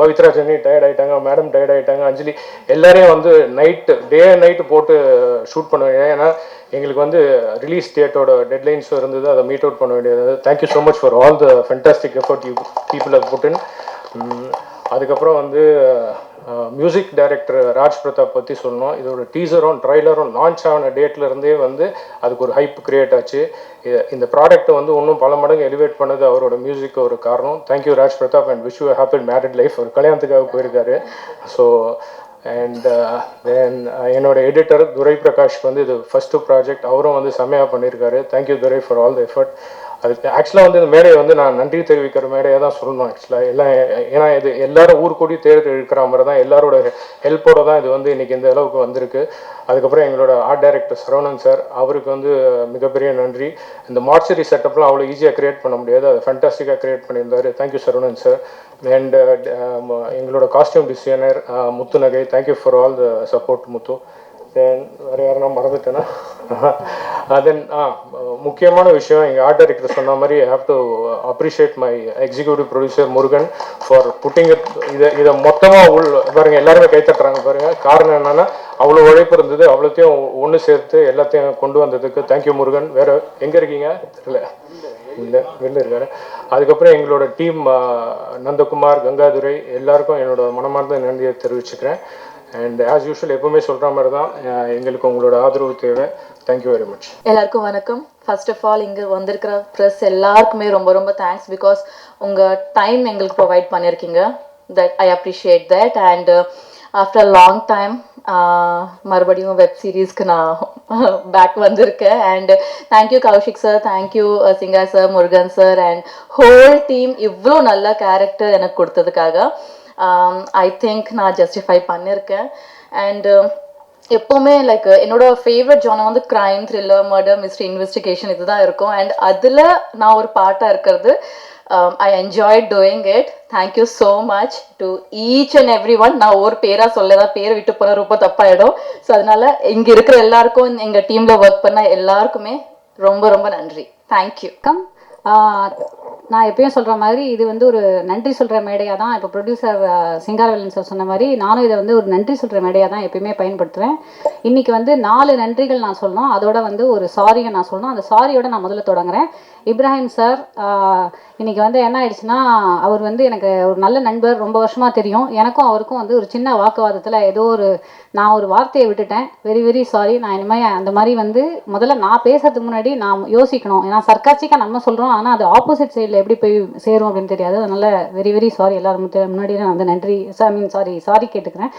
[SPEAKER 7] பவித்ரா சென்னை டயர்ட் ஆகிட்டாங்க, மேடம் டயர்ட் ஆகிட்டாங்க, அஞ்சலி எல்லாரையும் வந்து டே அண்ட் நைட்டு போட்டு ஷூட் பண்ணுவேன். ஏன்னா எங்களுக்கு வந்து ரிலீஸ் டேட்டோட டெட்லைன்ஸும் இருந்தது, அதை மீட் அவுட் பண்ண வேண்டியது. Thank you so much for all the fantastic effort you people have put in. அதுக்கப்புறம் வந்து மியூசிக் டைரக்டர் ராஜ் பிரதாப் பற்றி சொல்லணும். இதோட டீசரும் ட்ரைலரும் லான்ச் ஆன டேட்லேருந்தே வந்து அதுக்கு ஒரு ஹைப் கிரியேட் ஆச்சு. இந்த ப்ராடக்ட்டை வந்து இன்னும் பல மடங்கு எலிவேட் பண்ணது அவரோட மியூசிக் ஒரு காரணம். Thank you Raj Pratap and wish you happy married life. ஒரு கல்யாணத்துக்காக போயிருக்காரு. ஸோ அண்ட் தென் என்னோட எடிட்டர் துரை பிரகாஷ் வந்து இது ஃபஸ்ட்டு ப்ராஜெக்ட், அவரும் வந்து செம்மையாக பண்ணியிருக்காரு. Thank you Durai for all the effort. அதுக்கு ஆக்சுவலாக வந்து இந்த மேடையை வந்து நான் நன்றி தெரிவிக்கிற மேடையாக தான் சொல்லணும் ஆக்சுவலாக. ஏன்னா இது எல்லாரும் ஊர் கூடி தேர் இருக்கிற மாதிரி தான், எல்லாரோட ஹெல்ப்போட தான் இது வந்து இன்றைக்கி இந்த அளவுக்கு வந்திருக்கு. அதுக்கப்புறம் எங்களோட ஆர்ட் டைரக்டர் சரவணன் சார், அவருக்கு வந்து மிகப்பெரிய நன்றி. இந்த மார்ச்சரி செட்டப்லாம் அவ்வளோ ஈஸியாக க்ரியேட் பண்ண முடியாது, அதை ஃபேண்டாஸ்டிக்காக க்ரியேட் பண்ணியிருந்தார். Thank you Saravanan sir. அண்ட் எங்களோட costume designer Muthunagai, thank you for all the support Muthu. Then வேறு யாரும் நான் மறந்துட்டேன்னா தென் முக்கியமான விஷயம், எங்கள் ஆர்ட் டைரக்டர் சொன்ன மாதிரி I have to appreciate my executive producer Murugan for pudding இதை மொத்தமாக பாருங்கள், எல்லாருமே கைத்தட்டுறாங்க பாருங்கள். காரணம் என்னென்னா அவ்வளோ உழைப்பு இருந்தது, அவ்வளோத்தையும் ஒன்று சேர்த்து எல்லாத்தையும் கொண்டு வந்ததுக்கு தேங்க்யூ முருகன். வேறு எங்கே இருக்கீங்க தெரியல, இல்லை வெளில இருக்காரு. அதுக்கப்புறம் எங்களோட டீம் நந்தகுமார், கங்காதுரை எல்லாருக்கும் என்னோட மனமார்ந்த நன்றியை தெரிவிச்சுக்கிறேன். அண்ட் ஆஸ் யூஷுவல் எப்பவுமே சொல்கிற மாதிரி தான், எங்களுக்கு உங்களோட ஆதரவு தேவை. Thank you very much.
[SPEAKER 8] எல்லாருக்கும் வணக்கம். ஃபர்ஸ்ட் ஆஃப் ஆல் இங்கே வந்திருக்கிற ப்ரெஸ் எல்லாருக்குமே ரொம்ப ரொம்ப தேங்க்ஸ். பிகாஸ் உங்கள் டைம் எங்களுக்கு ப்ரொவைட் பண்ணியிருக்கீங்க. That I appreciate that. And after long time மறுபடியும் வெப் சீரீஸ்க்கு நான் பேக் வந்திருக்கேன். And thank you Kaushik sir, thank you Singha sir, Murugan sir and whole team இவ்வளோ நல்ல கேரக்டர் எனக்கு கொடுத்ததுக்காக. ஐ திங்க் நான் ஜஸ்டிஃபை பண்ணியிருக்கேன். அண்ட் எப்போவுமே லைக் என்னோட ஃபேவரட் ஜானர் வந்து crime, thriller, murder, mystery, investigation இதுதான் இருக்கும். அண்ட் அதில் நான் ஒரு பார்ட்டாக இருக்கிறது I enjoyed doing it. Thank you so much to each and every one. நான் ஒரு பேராக சொல்லதான், பேரை விட்டு போனால் ரொம்ப தப்பாயிடும். ஸோ அதனால இங்கே இருக்கிற எல்லாருக்கும், எங்கள் டீமில் ஒர்க் பண்ண எல்லாருக்குமே ரொம்ப ரொம்ப நன்றி. தேங்க்யூ.
[SPEAKER 9] நான் எப்பயும் சொல்கிற மாதிரி இது வந்து ஒரு நன்றி சொல்கிற மேடையாக தான். இப்போ ப்ரொடியூசர் சிங்காரவேலன் சார் சொன்ன மாதிரி நானும் இதை வந்து ஒரு நன்றி சொல்கிற மேடையாக தான் எப்பயுமே பயன்படுத்துவேன். இன்றைக்கி வந்து 4 நன்றிகள் நான் சொல்லணும், அதோட வந்து ஒரு சாரியை நான் சொல்லணும். அந்த சாரியோட நான் முதல்ல தொடங்குறேன். இப்ராஹிம் சார் இன்றைக்கி வந்து என்ன ஆயிடுச்சுன்னா, அவர் வந்து எனக்கு ஒரு நல்ல நண்பர், ரொம்ப வருஷமாக தெரியும். எனக்கும் அவருக்கும் வந்து ஒரு சின்ன வாக்குவாதத்தில் ஏதோ நான் ஒரு வார்த்தையை விட்டுட்டேன். Very very sorry. நான் இனிமேல் அந்த மாதிரி வந்து முதல்ல நான் பேசுறதுக்கு முன்னாடி நான் யோசிக்கணும். ஏன்னா சர்க்காஸ்டிக்காக நம்ம சொல்கிறோம், ஆனால் அது ஆப்போசிட் சைடில் சைடில் எப்படி போய் சேரும் அப்படின்னு தெரியாது. அதனால் வெரி வெரி சாரி எல்லாரும் முன்னாடியே நான் வந்து நன்றி சாரி கேட்டுக்கிறேன்.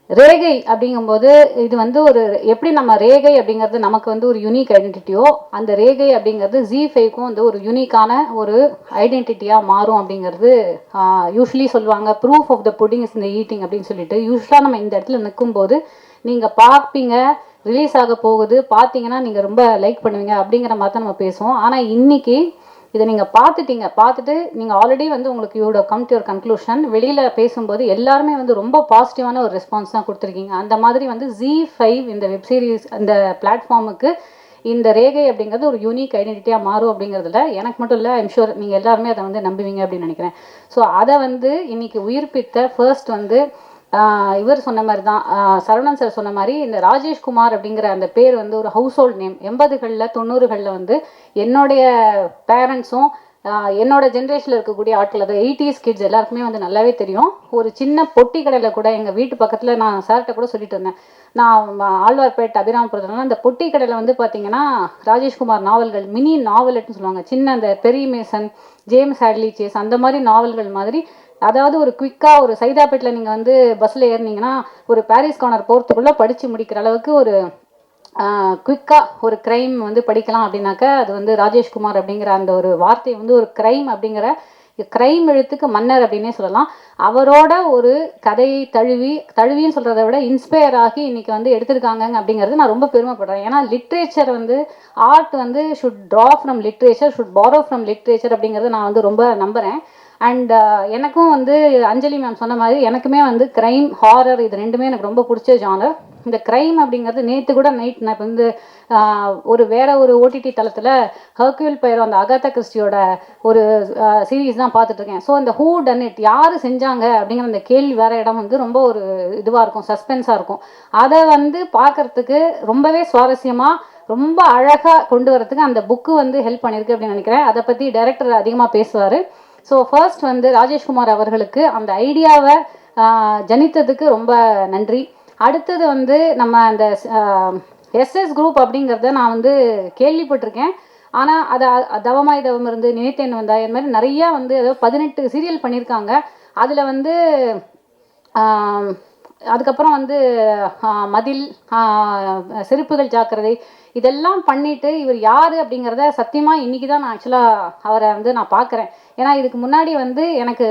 [SPEAKER 9] ரேகை அப்படிங்கும்போது இது வந்து ஒரு எப்படி நம்ம ரேகை அப்படிங்கிறது நமக்கு வந்து ஒரு யூனிக் ஐடென்டிட்டியோ, அந்த ரேகை அப்படிங்கிறது Z5க்கும் வந்து ஒரு யூனிக்கான ஒரு ஐடென்டிட்டியாக மாறும் அப்படிங்கிறது யூஸ்வலி சொல்லுவாங்க. Proof of the pudding is இந்த ஈட்டிங் அப்படின்னு சொல்லிட்டு யூஸ்வலாக நம்ம இந்த இடத்துல நிற்கும்போது நீங்கள் பார்ப்பீங்க, ரிலீஸ் ஆக போகுது, பார்த்தீங்கன்னா நீங்கள் ரொம்ப லைக் பண்ணுவீங்க அப்படிங்கிற மாதிரி தான் நம்ம பேசுவோம். ஆனால் இன்னைக்கு இதை நீங்கள் பார்த்துட்டு நீங்கள் ஆல்ரெடி வந்து உங்களுக்கு you come to your conclusion. வெளியில் பேசும்போது எல்லாருமே வந்து ரொம்ப பாசிட்டிவான ஒரு ரெஸ்பான்ஸ் தான் கொடுத்துருக்கீங்க. அந்த மாதிரி வந்து Z5 இந்த வெப்சீரிஸ் அந்த பிளாட்ஃபார்முக்கு இந்த ரேகை அப்படிங்கிறது ஒரு யூனிக் ஐடென்டிட்டியாக மாறும் அப்படிங்கிறதுல எனக்கு மட்டும் இல்லை, ஐம் ஷூர் நீங்கள் எல்லாருமே அதை வந்து நம்புவீங்க அப்படின்னு நினைக்கிறேன். ஸோ அதை வந்து இன்னைக்கு உயிர்ப்பித்த ஃபர்ஸ்ட் வந்து இவர் சொன்ன மாதிரி தான், சரவணன் சார் சொன்ன மாதிரி இந்த ராஜேஷ்குமார் அப்படிங்கிற அந்த பேர் வந்து ஒரு ஹவுஸ் ஹோல்ட் நேம். 80களில் 90களில் வந்து என்னுடைய பேரண்ட்ஸும் என்னோட ஜென்ரேஷனில் இருக்கக்கூடிய ஆட்கள், அது 80s கிட்ஸ் எல்லாருக்குமே வந்து நல்லாவே தெரியும். ஒரு சின்ன பொட்டி கடையில் கூட எங்கள் வீட்டு பக்கத்தில் நான் சார்கிட்ட கூட சொல்லிட்டு இருந்தேன், நான் ஆழ்வார்பேட் அபிராமபுரத்துலலாம் அந்த பொட்டி கடையில் வந்து பார்த்தீங்கன்னா ராஜேஷ்குமார் நாவல்கள், மினி நாவலட்னு சொல்லுவாங்க, சின்ன அந்த பெரி மேசன், ஜேம்ஸ் ஹேட்லி சேஸ் அந்த மாதிரி நாவல்கள் மாதிரி, அதாவது ஒரு குயிக்காக ஒரு சைதாப்பேட்டில் நீங்கள் வந்து பஸ்ஸில் ஏறினீங்கன்னா ஒரு பாரிஸ் கார்னர் போகிறதுக்குள்ளே படித்து முடிக்கிற அளவுக்கு ஒரு குயிக்காக ஒரு க்ரைம் வந்து படிக்கலாம் அப்படின்னாக்கா அது வந்து ராஜேஷ்குமார் அப்படிங்கிற அந்த ஒரு வார்த்தை வந்து ஒரு க்ரைம் அப்படிங்கிற க்ரைம் எழுத்துக்கு மன்னர் அப்படின்னே சொல்லலாம். அவரோட ஒரு கதையை தழுவின்னு சொல்கிறத விட இன்ஸ்பயர் ஆகி இன்றைக்கி வந்து எடுத்திருக்காங்க அப்படிங்கிறது நான் ரொம்ப பெருமைப்படுறேன். ஏன்னா லிட்ரேச்சர் வந்து ஆர்ட் வந்து should draw from literature, should borrow from literature அப்படிங்கிறது நான் வந்து ரொம்ப நம்புகிறேன். அண்ட் எனக்கும் வந்து அஞ்சலி மேம் சொன்ன மாதிரி எனக்குமே வந்து க்ரைம், ஹாரர் இது ரெண்டுமே எனக்கு ரொம்ப பிடிச்ச ஜானர். இந்த க்ரைம் அப்படிங்கிறது நேற்று கூட நைட் நான் இப்போ வந்து வேற ஒரு ஓடிடி தளத்தில் ஹர்க்யூல் பைரோ அந்த அகாதா கிறிஸ்டியோட ஒரு சீரீஸ் தான் பார்த்துட்ருக்கேன். ஸோ அந்த ஹூ டன் இட், யார் செஞ்சாங்க அப்படிங்கிற அந்த கேள்வி வேற இடம் வந்து ரொம்ப ஒரு இதுவாக இருக்கும், சஸ்பென்ஸாக இருக்கும். அதை வந்து பார்க்கறதுக்கு ரொம்பவே சுவாரஸ்யமாக ரொம்ப அழகாக கொண்டு வரதுக்கு அந்த புக்கு வந்து ஹெல்ப் பண்ணியிருக்கு அப்படின்னு நினைக்கிறேன். அதை பற்றி டைரக்டர் அதிகமாக பேசுவார். ஸோ ஃபர்ஸ்ட் வந்து ராஜேஷ்குமார் அவர்களுக்கு அந்த ஐடியாவை ஜனித்ததுக்கு ரொம்ப நன்றி. அடுத்தது வந்து நம்ம அந்த SS குரூப் அப்படிங்கிறத நான் வந்து கேள்விப்பட்டிருக்கேன். ஆனால் அதை தவமாய் தவம் இருந்து நினைத்தேன் வந்தா இது மாதிரி நிறையா வந்து ஏதோ 18 சீரியல் பண்ணியிருக்காங்க. அதில் வந்து அதுக்கப்புறம் வந்து மதில், செருப்புகள் ஜாக்கிரதை இதெல்லாம் பண்ணிட்டு இவர் யார் அப்படிங்கிறத சத்தியமாக இன்றைக்கி தான் நான் ஆக்சுவலாக அவரை வந்து நான் பார்க்குறேன். ஏன்னா இதுக்கு முன்னாடி வந்து எனக்கு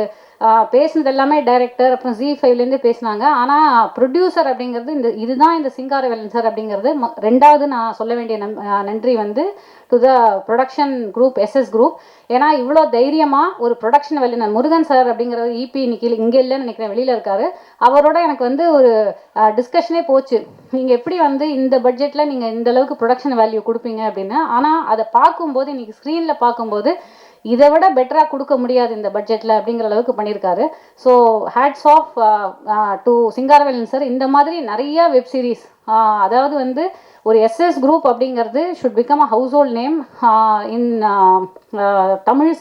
[SPEAKER 9] பேசினது எல்லாமே டைரக்டர் அப்புறம் Z5லேருந்து பேசினாங்க. ஆனால் ப்ரொடியூசர் அப்படிங்கிறது இதுதான் இந்த சிங்காரவேலன் சார் அப்படிங்கிறது ரெண்டாவது நான் சொல்ல வேண்டிய நன்றி வந்து to the production group, SS group. ஏன்னா இவ்வளோ தைரியமாக ஒரு ப்ரொடக்ஷன் வல்லுநர் முருகன் சார் அப்படிங்கிறது EP இன்னைக்கு இங்கே இல்லைன்னு நினைக்கிறேன், வெளியில் இருக்கார். அவரோட எனக்கு வந்து ஒரு டிஸ்கஷனே போச்சு, நீங்கள் எப்படி வந்து இந்த பட்ஜெட்டில் நீங்கள் இந்த அளவுக்கு ப்ரொடக்ஷன் வேல்யூ கொடுப்பீங்க அப்படின்னு. ஆனால் அதை பார்க்கும்போது இன்றைக்கி ஸ்க்ரீனில் பார்க்கும்போது இதை விட பெட்டராக கொடுக்க முடியாது இந்த பட்ஜெட்டில் அப்படிங்கிற அளவுக்கு பண்ணியிருக்காரு. So hats off to Singaravelan sir. இந்த மாதிரி நிறையா வெப் சீரிஸ், அதாவது வந்து ஒரு SS குரூப் அப்படிங்கிறது should become a household name in Tamil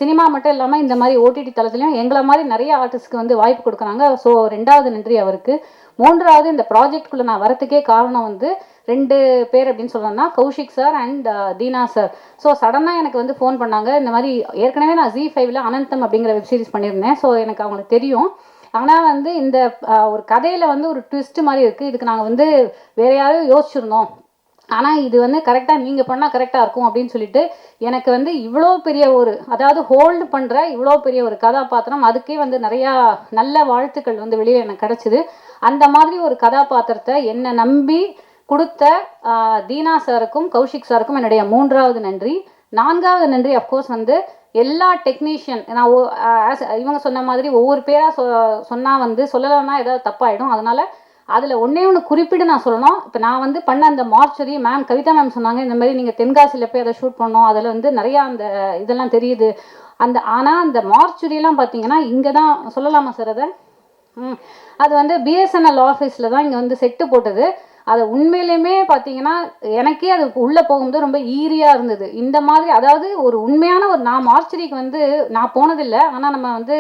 [SPEAKER 9] cinema மட்டும் இல்லாமல் இந்த மாதிரி OTT தளத்துலையும் எங்களை மாதிரி நிறைய ஆர்டிஸ்ட்க்கு வந்து வாய்ப்பு கொடுக்குறாங்க. ஸோ ரெண்டாவது நன்றி அவருக்கு. மூன்றாவது இந்த ப்ராஜெக்ட்குள்ளே நான் வரத்துக்கே காரணம் வந்து 2 பேர் அப்படின்னு சொல்லணும்னா Kaushik sir and Dheena sir. So சடனாக எனக்கு வந்து ஃபோன் பண்ணாங்க, இந்த மாதிரி ஏற்கனவே நான் Z5ல் அனந்தம் அப்படிங்கிற வெப் சீரிஸ் பண்ணியிருந்தேன். ஸோ எனக்கு அவங்களுக்கு தெரியும். ஆனால் வந்து இந்த ஒரு கதையில் வந்து ஒரு ட்விஸ்ட் மாதிரி இருக்குது, இதுக்கு நாங்கள் வந்து வேறு யாரையும் யோசிச்சுருந்தோம், ஆனால் இது வந்து கரெக்டாக நீங்கள் பண்ணால் கரெக்டாக இருக்கும் அப்படின்னு சொல்லிட்டு எனக்கு வந்து இவ்வளோ பெரிய ஒரு, அதாவது ஹோல்டு பண்ணுற இவ்வளோ பெரிய ஒரு கதாபாத்திரம், அதுக்கே வந்து நிறையா நல்ல வாழ்த்துக்கள் வந்து வெளியே எனக்கு கிடச்சிது. அந்த மாதிரி ஒரு கதாபாத்திரத்தை என்னை நம்பி கொடுத்த தீனா சாருக்கும் கௌஷிக் சாருக்கும் என்னுடைய 3வது நன்றி. 4வது நன்றி அஃப்கோர்ஸ் வந்து எல்லா டெக்னீஷியன். நான் இவங்க சொன்ன மாதிரி ஒவ்வொரு பேராக சொன்னால் வந்து சொல்லலைன்னா ஏதாவது தப்பாயிடும். அதனால் அதில் ஒன்றே குறிப்பிட்டு நான் சொல்லணும். இப்போ நான் வந்து பண்ண அந்த மார்ச்சரி மேம் கவிதா மேம் சொன்னாங்க, இந்த மாதிரி நீங்கள் தென்காசியில் போய் அதை ஷூட் பண்ணோம், அதில் வந்து நிறையா அந்த இதெல்லாம் தெரியுது ஆனால் அந்த மார்ச்சரியெல்லாம் பார்த்தீங்கன்னா இங்கே தான் சொல்லலாமா சார் அதை? அது வந்து BSNL ஆஃபீஸில் தான் இங்கே வந்து செட்டு போட்டது. அதை உண்மையிலுமே பார்த்தீங்கன்னா எனக்கே அது உள்ளே போகும்போது ரொம்ப ஈரியாக இருந்தது. இந்த மாதிரி அதாவது ஒரு உண்மையான ஒரு நான் மார்ச்சரிக்கு வந்து நான் போனதில்லை, ஆனால் நம்ம வந்து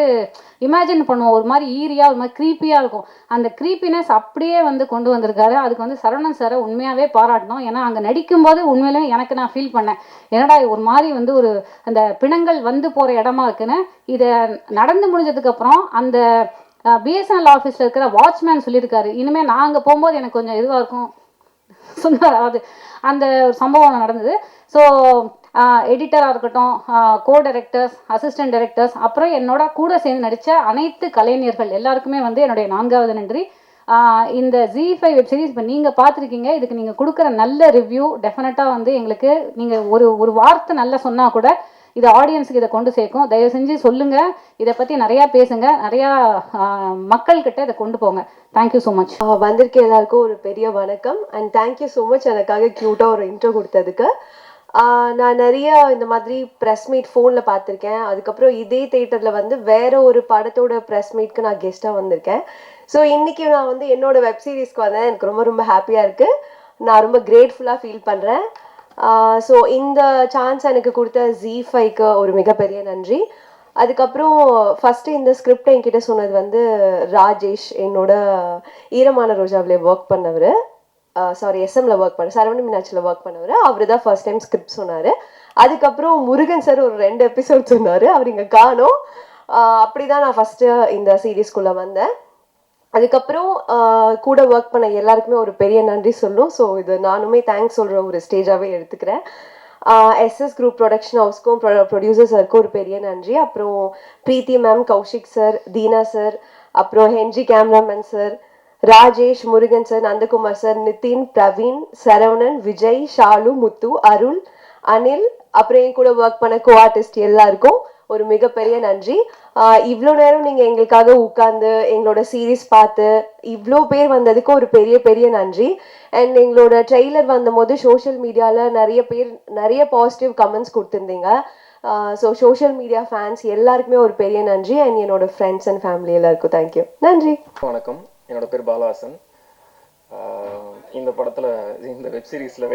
[SPEAKER 9] இமேஜின் பண்ணுவோம் ஒரு மாதிரி ஈரியாக ஒரு மாதிரி க்ரீப்பியாக இருக்கும். அந்த க்ரீப்பினஸ் அப்படியே வந்து கொண்டு வந்திருக்காரு. அதுக்கு வந்து சரவணன் சாரை உண்மையாகவே பாராட்டணும். ஏன்னா அங்கே நடிக்கும்போது உண்மையிலே எனக்கு நான் ஃபீல் பண்ணேன், என்னடா ஒரு மாதிரி வந்து ஒரு அந்த பிணங்கள் வந்து போகிற இடமா இருக்குன்னு. இதை நடந்து முடிஞ்சதுக்கப்புறம் அந்த பிஎஸ்என்எல் ஆஃபீஸில் இருக்கிற வாட்ச்மேன் சொல்லியிருக்காரு, இனிமேல் நான் அங்கே போகும்போது எனக்கு கொஞ்சம் இதுவாக இருக்கும் சொன்னார். அது அந்த ஒரு சம்பவம் நடந்தது. ஸோ எடிட்டராக இருக்கட்டும், கோ டைரக்டர்ஸ், அசிஸ்டன்ட் டைரக்டர்ஸ், அப்புறம் என்னோட கூட சேர்ந்து நடித்த அனைத்து கலைஞர்கள் எல்லாருக்குமே வந்து என்னுடைய 4வது நன்றி. இந்த Z5 வெப் சீரிஸ் இப்போ நீங்கள் பார்த்துருக்கீங்க. இதுக்கு நீங்கள் கொடுக்குற நல்ல ரிவ்யூ டெஃபினட்டாக வந்து எங்களுக்கு நீங்கள் ஒரு வார்த்தை நல்லா சொன்னால் கூட இது ஆடியன்ஸுக்கு இதை கொண்டு சேர்க்கும். தயவு செஞ்சு சொல்லுங்கள், இதை பற்றி நிறையா பேசுங்க, நிறையா மக்கள்கிட்ட இதை கொண்டு போங்க. Thank you so much.
[SPEAKER 10] வந்திருக்க எல்லாருக்கும் ஒரு பெரிய வணக்கம் அண்ட் தேங்க்யூ ஸோ மச் எனக்காக க்யூட்டாக ஒரு இன்ட்ரோ கொடுத்ததுக்கு. நான் நிறைய இந்த மாதிரி ப்ரெஸ் மீட் ஃபோனில் பார்த்துருக்கேன். அதுக்கப்புறம் இதே தேட்டரில் வந்து வேற ஒரு படத்தோட ப்ரெஸ் மீட்க்கு நான் கெஸ்ட்டாக வந்திருக்கேன். ஸோ இன்றைக்கி நான் வந்து என்னோடய வெப் சீரிஸ்க்கு வந்தேன். எனக்கு ரொம்ப ரொம்ப ஹாப்பியாக இருக்குது. நான் ரொம்ப கிரேட்ஃபுல்லாக ஃபீல் பண்ணுறேன். ஸோ இந்த சான்ஸ் எனக்கு கொடுத்த Z5க்கு ஒரு மிகப்பெரிய நன்றி. அதுக்கப்புறம் ஃபஸ்ட்டு இந்த ஸ்கிரிப்டை என்கிட்ட சொன்னது வந்து ராஜேஷ், என்னோட ஈரமான ரோஜாவில் ஒர்க் பண்ணவர், சாரி எஸ்எம்ல ஒர்க் பண்ண சரவண மீனாட்சியில் ஒர்க் பண்ணவர். அவர் தான் ஃபர்ஸ்ட் டைம் ஸ்கிரிப்ட் சொன்னார். அதுக்கப்புறம் முருகன் சார் ஒரு 2 எபிசோட் சொன்னார், அவர் இங்கே காணோம். அப்படி தான் நான் ஃபஸ்ட்டு இந்த சீரீஸ்குள்ளே வந்தேன். அதுக்கப்புறம் கூட ஒர்க் பண்ண எல்லாருக்குமே ஒரு பெரிய நன்றி சொல்லும். ஸோ இது நானுமே தேங்க்ஸ் சொல்கிற ஒரு ஸ்டேஜாகவே எடுத்துக்கிறேன். SS குரூப் ப்ரொடக்ஷன் ஹவுஸ்க்கும் ப்ரொடியூசர் சாருக்கும் ஒரு பெரிய நன்றி. அப்புறம் Preethi ma'am, Kaushik sir, Deena sir, அப்புறம் Henry cameraman sir, Rajesh, Murugan sir, Nandakumar sir, Nithin, Praveen, Saravanan, Vijay, Shalu, Muthu, Arul, Anil, அப்புறம் என் கூட ஒர்க் பண்ண கோ ஆர்டிஸ்ட் எல்லாருக்கும் ஒரு மிகப்பெரிய நன்றி. இவ்வளோ நேரம் நீங்கள் எங்களுக்காக உட்காந்து எங்களோட சீரீஸ் பார்த்து இவ்வளோ பேர் வந்ததுக்கு ஒரு பெரிய பெரிய நன்றி. அண்ட் எங்களோட ட்ரெய்லர் வந்தபோது சோஷியல் மீடியாவில் நிறைய பேர் நிறைய பாசிட்டிவ் கமெண்ட்ஸ் கொடுத்துருந்தீங்க. ஸோ சோஷியல் மீடியா ஃபேன்ஸ் எல்லாருக்குமே ஒரு பெரிய நன்றி. அண்ட் என்னோட ஃப்ரெண்ட்ஸ் அண்ட் ஃபேமிலி எல்லாருக்கும் தேங்க்யூ. நன்றி.
[SPEAKER 7] வணக்கம், என்னோட பேர் பாலஹாசன். இந்த படத்தில் இந்த வெப் சீரிஸில்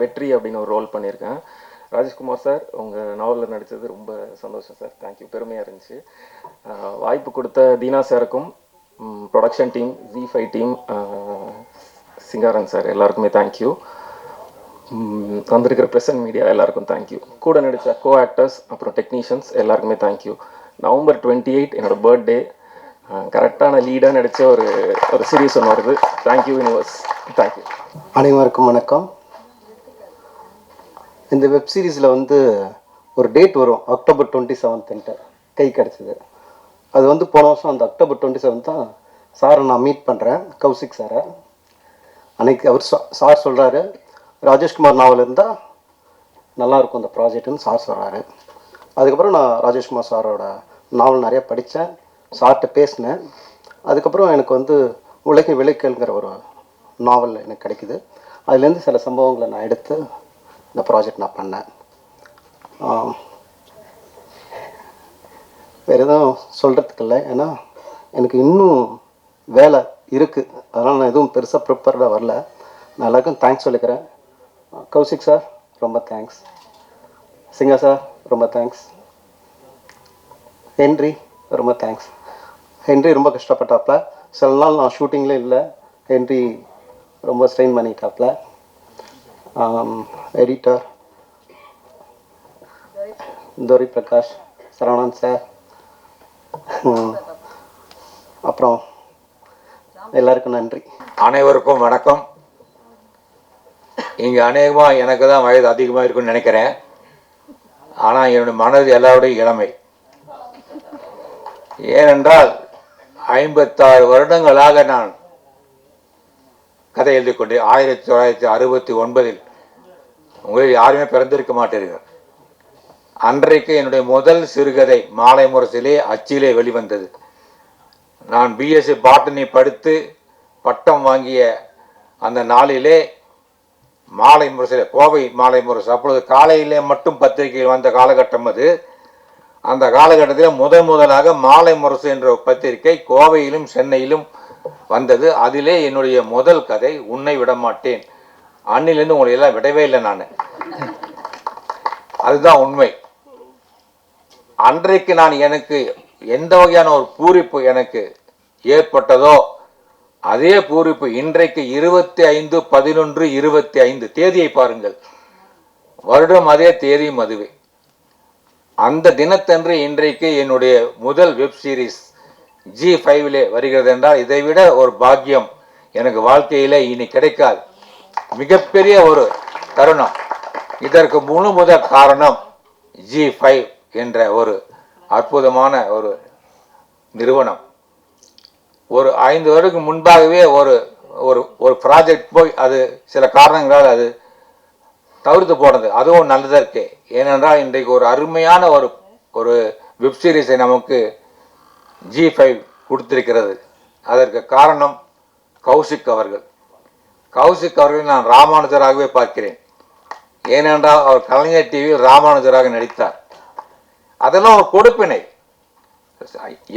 [SPEAKER 7] வெற்றி அப்படின்னு ஒரு ரோல் பண்ணியிருக்கேன். ராஜேஷ்குமார் சார், உங்கள் நாவலில் நடித்தது ரொம்ப சந்தோஷம் சார். தேங்க்யூ, பெருமையாக இருந்துச்சு. வாய்ப்பு கொடுத்த தீனா சாருக்கும், production team, Z5 team, Singaram sir எல்லாருக்குமே தேங்க்யூ. வந்திருக்கிற ப்ரெஸ் அண்ட் மீடியா எல்லாருக்கும் தேங்க்யூ. கூட நடித்த கோ ஆக்டர்ஸ் அப்புறம் டெக்னீஷியன்ஸ் எல்லாருக்குமே தேங்க்யூ. November 28 என்னோடய பர்த்டே. கரெக்டான லீடாக நடித்த ஒரு சீரீஸ் ஒன்று வருது. Thank you universe. தேங்க்யூ.
[SPEAKER 6] அனைவருக்கும் வணக்கம். இந்த வெப் சீரிஸில் வந்து ஒரு டேட் வரும், October 27 கை கிடச்சிது. அது வந்து போன வருஷம் அந்த October 27 தான் சாரை நான் மீட் பண்ணுறேன், கௌசிக் சாரை. அன்னைக்கு அவர் சார் சொல்கிறாரு, ராஜேஷ்குமார் நாவல் இருந்தால் நல்லாயிருக்கும் அந்த ப்ராஜெக்ட்டுன்னு சார் சொல்கிறாரு. அதுக்கப்புறம் நான் ராஜேஷ்குமார் சாரோட நாவல் நிறையா படித்தேன், சார்கிட்ட பேசினேன். அதுக்கப்புறம் எனக்கு வந்து உலகின் விளைக்கல்ங்கிற ஒரு நாவல் எனக்கு கிடைக்குது. அதுலேருந்து சில சம்பவங்களை நான் எடுத்து இந்த ப்ராஜெக்ட் நான் பண்ணேன். வேறு எதுவும் சொல்கிறதுக்கு இல்லை, ஏன்னா எனக்கு இன்னும் வேலை இருக்குது. அதனால் நான் எதுவும் பெருசாக ப்ரிப்பேர்டாக வரல. நான் எல்லாருக்கும் தேங்க்ஸ் சொல்லிக்கிறேன். கௌசிக் சார் ரொம்ப தேங்க்ஸ், சிங்கா சார் ரொம்ப தேங்க்ஸ், ஹென்றி ரொம்ப தேங்க்ஸ். ஹென்றி ரொம்ப கஷ்டப்பட்டாப்புல. சில நாள் நான் ஷூட்டிங்கில் இல்லை, ஹென்றி ரொம்ப ஸ்ட்ரெயின் பண்ணிட்டாப்புல. எடிட்டர் துரை பிரகாஷ், சரவணன் சார், அப்புறம் எல்லாருக்கும் நன்றி.
[SPEAKER 11] அனைவருக்கும் வணக்கம். இங்கே அநேகமாக எனக்கு தான் வயது அதிகமாக இருக்குன்னு நினைக்கிறேன். ஆனால் என்னுடைய மனது எல்லாருடைய இளமை. ஏனென்றால் 56 வருடங்களாக நான் கதை எழுதி கொண்டு 1969 உங்களில் யாருமே பிறந்திருக்க மாட்டீர்கள். அன்றைக்கு என்னுடைய முதல் சிறுகதை மாலை முரசிலே அச்சிலே வெளிவந்தது. நான் பிஎஸ்சி பாட்டனி படித்து பட்டம் வாங்கிய அந்த நாளிலே மாலை முரசிலே, கோவை மாலை முரசு, அப்பொழுது காலையிலே மட்டும் பத்திரிகையில் வந்த காலகட்டம் அது. அந்த காலகட்டத்தில் முதலாக மாலை முரசு என்ற பத்திரிகை கோவையிலும் சென்னையிலும் வந்தது. அதிலே என்னுடைய முதல் கதை உன்னை விட மாட்டேன். அன்னிலேருந்து உங்களை எல்லாம் விடவே இல்லை நான். அதுதான் உண்மை. அன்றைக்கு நான் எனக்கு எந்த வகையான ஒரு பூரிப்பு எனக்கு ஏற்பட்டதோ அதே பூரிப்பு இன்றைக்கு 25/11/25 தேதியை பாருங்கள், வருடம் அதே தேதியும் அதுவே. அந்த தினத்தன்று இன்றைக்கு என்னுடைய முதல் வெப் சீரிஸ் G5 வருகிறது என்றால் இதைவிட ஒரு பாக்கியம் எனக்கு வாழ்க்கையில இனி கிடைக்காது. மிகப்பெரிய ஒரு தருணம். இதற்கு முழு முதல் காரணம் G5 என்ற ஒரு அற்புதமான ஒரு நிறுவனம். ஒரு 5 வருடத்துக்கு முன்பாகவே ஒரு ஒரு ஒரு ப்ராஜெக்ட் போய் அது சில காரணங்களால் அது தவிர்த்து போனது. அதுவும் நல்லதற்கே. ஏனென்றால் இன்றைக்கு ஒரு அருமையான ஒரு ஒரு வெப் சீரிஸை நமக்கு G5 கொடுத்திருக்கிறது. அதற்கு காரணம் கௌசிக் அவர்கள். கௌசிக் அவர்கள் நான் ராமானுஜராகவே பார்க்கிறேன். ஏனென்றால் அவர் கலைஞர் டிவியில் ராமானுஜராக நடித்தார். அதெல்லாம் ஒரு கொடுப்பினை.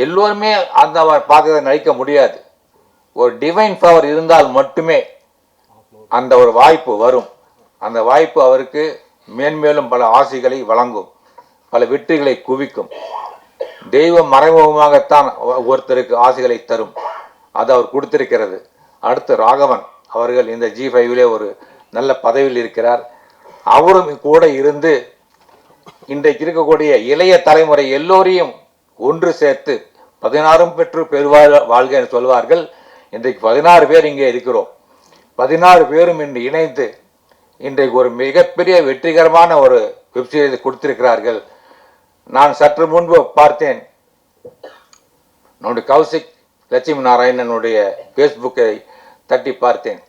[SPEAKER 11] எல்லோருமே அந்த பார்த்ததை நடிக்க முடியாது. ஒரு டிவைன் பவர் இருந்தால் மட்டுமே அந்த ஒரு வாய்ப்பு வரும். அந்த வாய்ப்பு அவருக்கு மேன்மேலும் பல ஆசைகளை வழங்கும், பல வெற்றிகளை குவிக்கும். தெய்வம் மறைமுகமாகத்தான் ஒருத்தருக்கு ஆசைகளை தரும். அது அவர் கொடுத்திருக்கிறது. அடுத்து ராகவன் அவர்கள் இந்த G5 ஒரு நல்ல பதவியில் இருக்கிறார். அவரும் கூட இருந்து இன்றைக்கு இருக்கக்கூடிய இளைய தலைமுறை எல்லோரையும் ஒன்று சேர்த்து 16 பெற்று பெருவாழ்க என்று சொல்வார்கள். இன்றைக்கு 16 பேர் இங்கே இருக்கிறோம். 16 பேரும் இன்று இணைந்து இன்றைக்கு ஒரு மிகப்பெரிய வெற்றிகரமான ஒரு வெப்சீரிஸ் கொடுத்திருக்கிறார்கள். நான் சற்று முன்பு பார்த்தேன், நம்முடைய கௌசிக் லட்சுமி நாராயணனுடைய ஃபேஸ்புக்கை தட்டி பார்த்தேன்.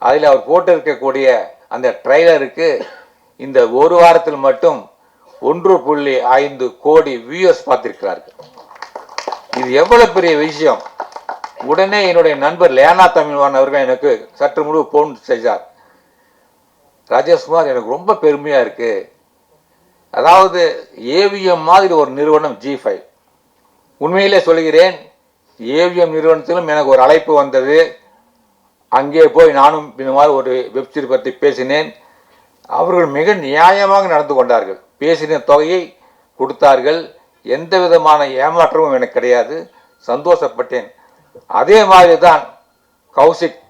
[SPEAKER 11] அதில் அவர் போட்டிருக்கக்கூடிய அந்த ட்ரெய்லருக்கு இந்த ஒரு வாரத்தில் மட்டும் 1.5 கோடி வியூஸ் பார்த்திருக்கிறார்கள். இது எவ்வளவு பெரிய விஷயம். உடனே என்னுடைய நண்பர் லேனா தமிழ்வான் அவர்கள் எனக்கு சற்று முன்பு போன் செய்தார். ராஜேஷ்குமார், எனக்கு ரொம்ப பெருமையா இருக்கு. அதாவது ஏவிஎம் மாதிரி ஒரு நிறுவனம் G5. உண்மையிலே சொல்கிறேன், ஏவிஎம் நிறுவனத்திலும் எனக்கு ஒரு அழைப்பு வந்தது. அங்கே போய் நானும் இந்த மாதிரி ஒரு வெப்சீரிஸ் பற்றி பேசினேன். அவர்கள் மிக நியாயமாக நடந்து கொண்டார்கள். பேசின தொகையை கொடுத்தார்கள். எந்த விதமான ஏமாற்றமும் எனக்கு கிடையாது. சந்தோஷப்பட்டேன். அதே மாதிரி தான் கௌசிக்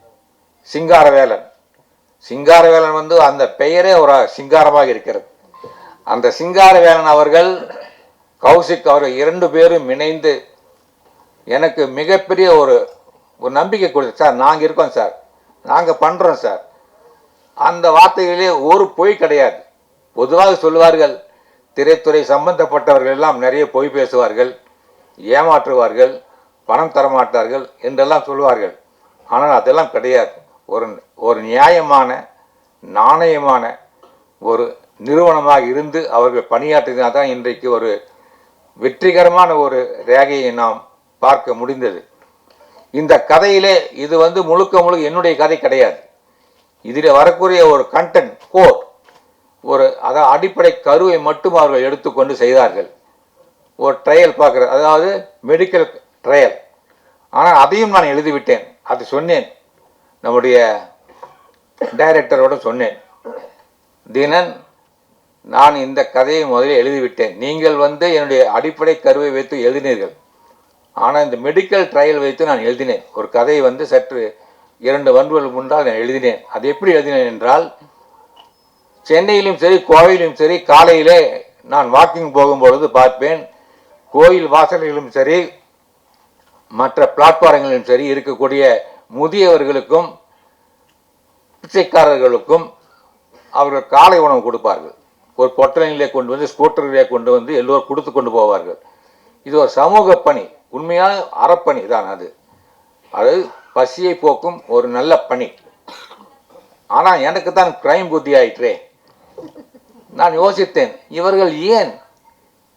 [SPEAKER 11] சிங்காரவேலன். சிங்காரவேலன் அந்த பெயரே ஒரு சிங்காரமாக இருக்கிறது. அந்த சிங்காரவேலன் அவர்கள் கௌசிக் அவர்கள் 2 பேரும் இணைந்து எனக்கு மிகப்பெரிய ஒரு நம்பிக்கை கொடுத்து, சார் நாங்கள் இருக்கோம் சார், நாங்கள் பண்ணுறோம் சார். அந்த வார்த்தைகளே ஒரு பொய் கிடையாது. பொதுவாக சொல்வார்கள், திரைத்துறை சம்பந்தப்பட்டவர்கள் எல்லாம் நிறைய பொய் பேசுவார்கள், ஏமாற்றுவார்கள், பணம் தரமாட்டார்கள் என்றெல்லாம் சொல்வார்கள். ஆனால் அதெல்லாம் கிடையாது. ஒரு நியாயமான நாணயமான ஒரு நிறுவனமாக இருந்து அவர்கள் பணியாற்றினால் தான் இன்றைக்கு ஒரு வெற்றிகரமான ஒரு ரேகையை நாம் பார்க்க முடிந்தது. இந்த கதையிலே இது முழுக்க முழுக்க என்னுடைய கதை கிடையாது. இதில் வரக்கூடிய ஒரு கண்டென்ட் கோர், ஒரு அடிப்படை கருவை மட்டும் அவர்கள் எடுத்துக்கொண்டு செய்தார்கள். ஒரு ட்ரையல் பார்க்குறது, அதாவது மெடிக்கல் ட்ரையல். ஆனால் அதையும் நான் எழுதிவிட்டேன். அது சொன்னேன், நம்முடைய டைரக்டரோட சொன்னேன், தினன் நான் இந்த கதையை முதலில் எழுதிவிட்டேன். நீங்கள் என்னுடைய அடிப்படை கருவை வைத்து எழுதினீர்கள். ஆனால் இந்த மெடிக்கல் ட்ரையல் வைத்து நான் எழுதினேன். ஒரு கதை சற்று 2 வருடங்களுக்கு முன்னால் நான் எழுதினேன். அது எப்படி எழுதினேன் என்றால், சென்னையிலும் சரி கோவையிலும் சரி காலையிலே நான் வாக்கிங் போகும்பொழுது பார்ப்பேன், கோயில் வாசல்களிலும் சரி மற்ற பிளாட்பாரங்களிலும் சரி இருக்கக்கூடிய முதியவர்களுக்கும் பிச்சைக்காரர்களுக்கும் அவர்கள் காலை உணவு கொடுப்பார்கள். ஒரு பொட்டலிலே கொண்டு ஸ்கூட்டரிலே கொண்டு எல்லோரும் கொடுத்து கொண்டு போவார்கள். இது ஒரு சமூக பணி, உண்மையான அறப்பணி தான் அது. அது பசியை போக்கும் ஒரு நல்ல பணி. ஆனால் எனக்கு தான் கிரைம் புத்தி ஆயிற்றே. நான் யோசித்தேன், இவர்கள் ஏன்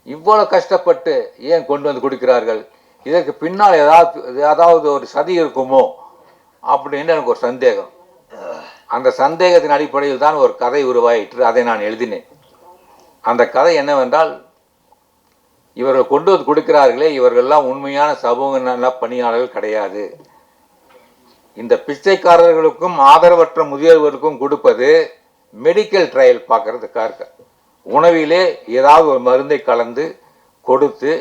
[SPEAKER 11] இவ்வளவு கஷ்டப்பட்டு ஏன் கொண்டு கொடுக்கிறார்கள்? இதற்கு பின்னால் ஏதாவது ஒரு சதி இருக்குமோ அப்படின்னு எனக்கு ஒரு சந்தேகம். அந்த சந்தேகத்தின் அடிப்படையில் தான் ஒரு கதை உருவாயிற்று. அதை நான் எழுதினேன். அந்த கதை என்னவென்றால், இவர்கள் கொண்டு கொடுக்கிறார்களே, இவர்கள்லாம் உண்மையான சமூக நல பணியாளர்கள் கிடையாது. இந்த பிச்சைக்காரர்களுக்கும் ஆதரவற்ற முதியோர்களுக்கும் கொடுப்பது மெடிக்கல் ட்ரையல் பார்க்கறதுக்காக உணவிலே ஏதாவது ஒரு மருந்தை கலந்து கொடுத்து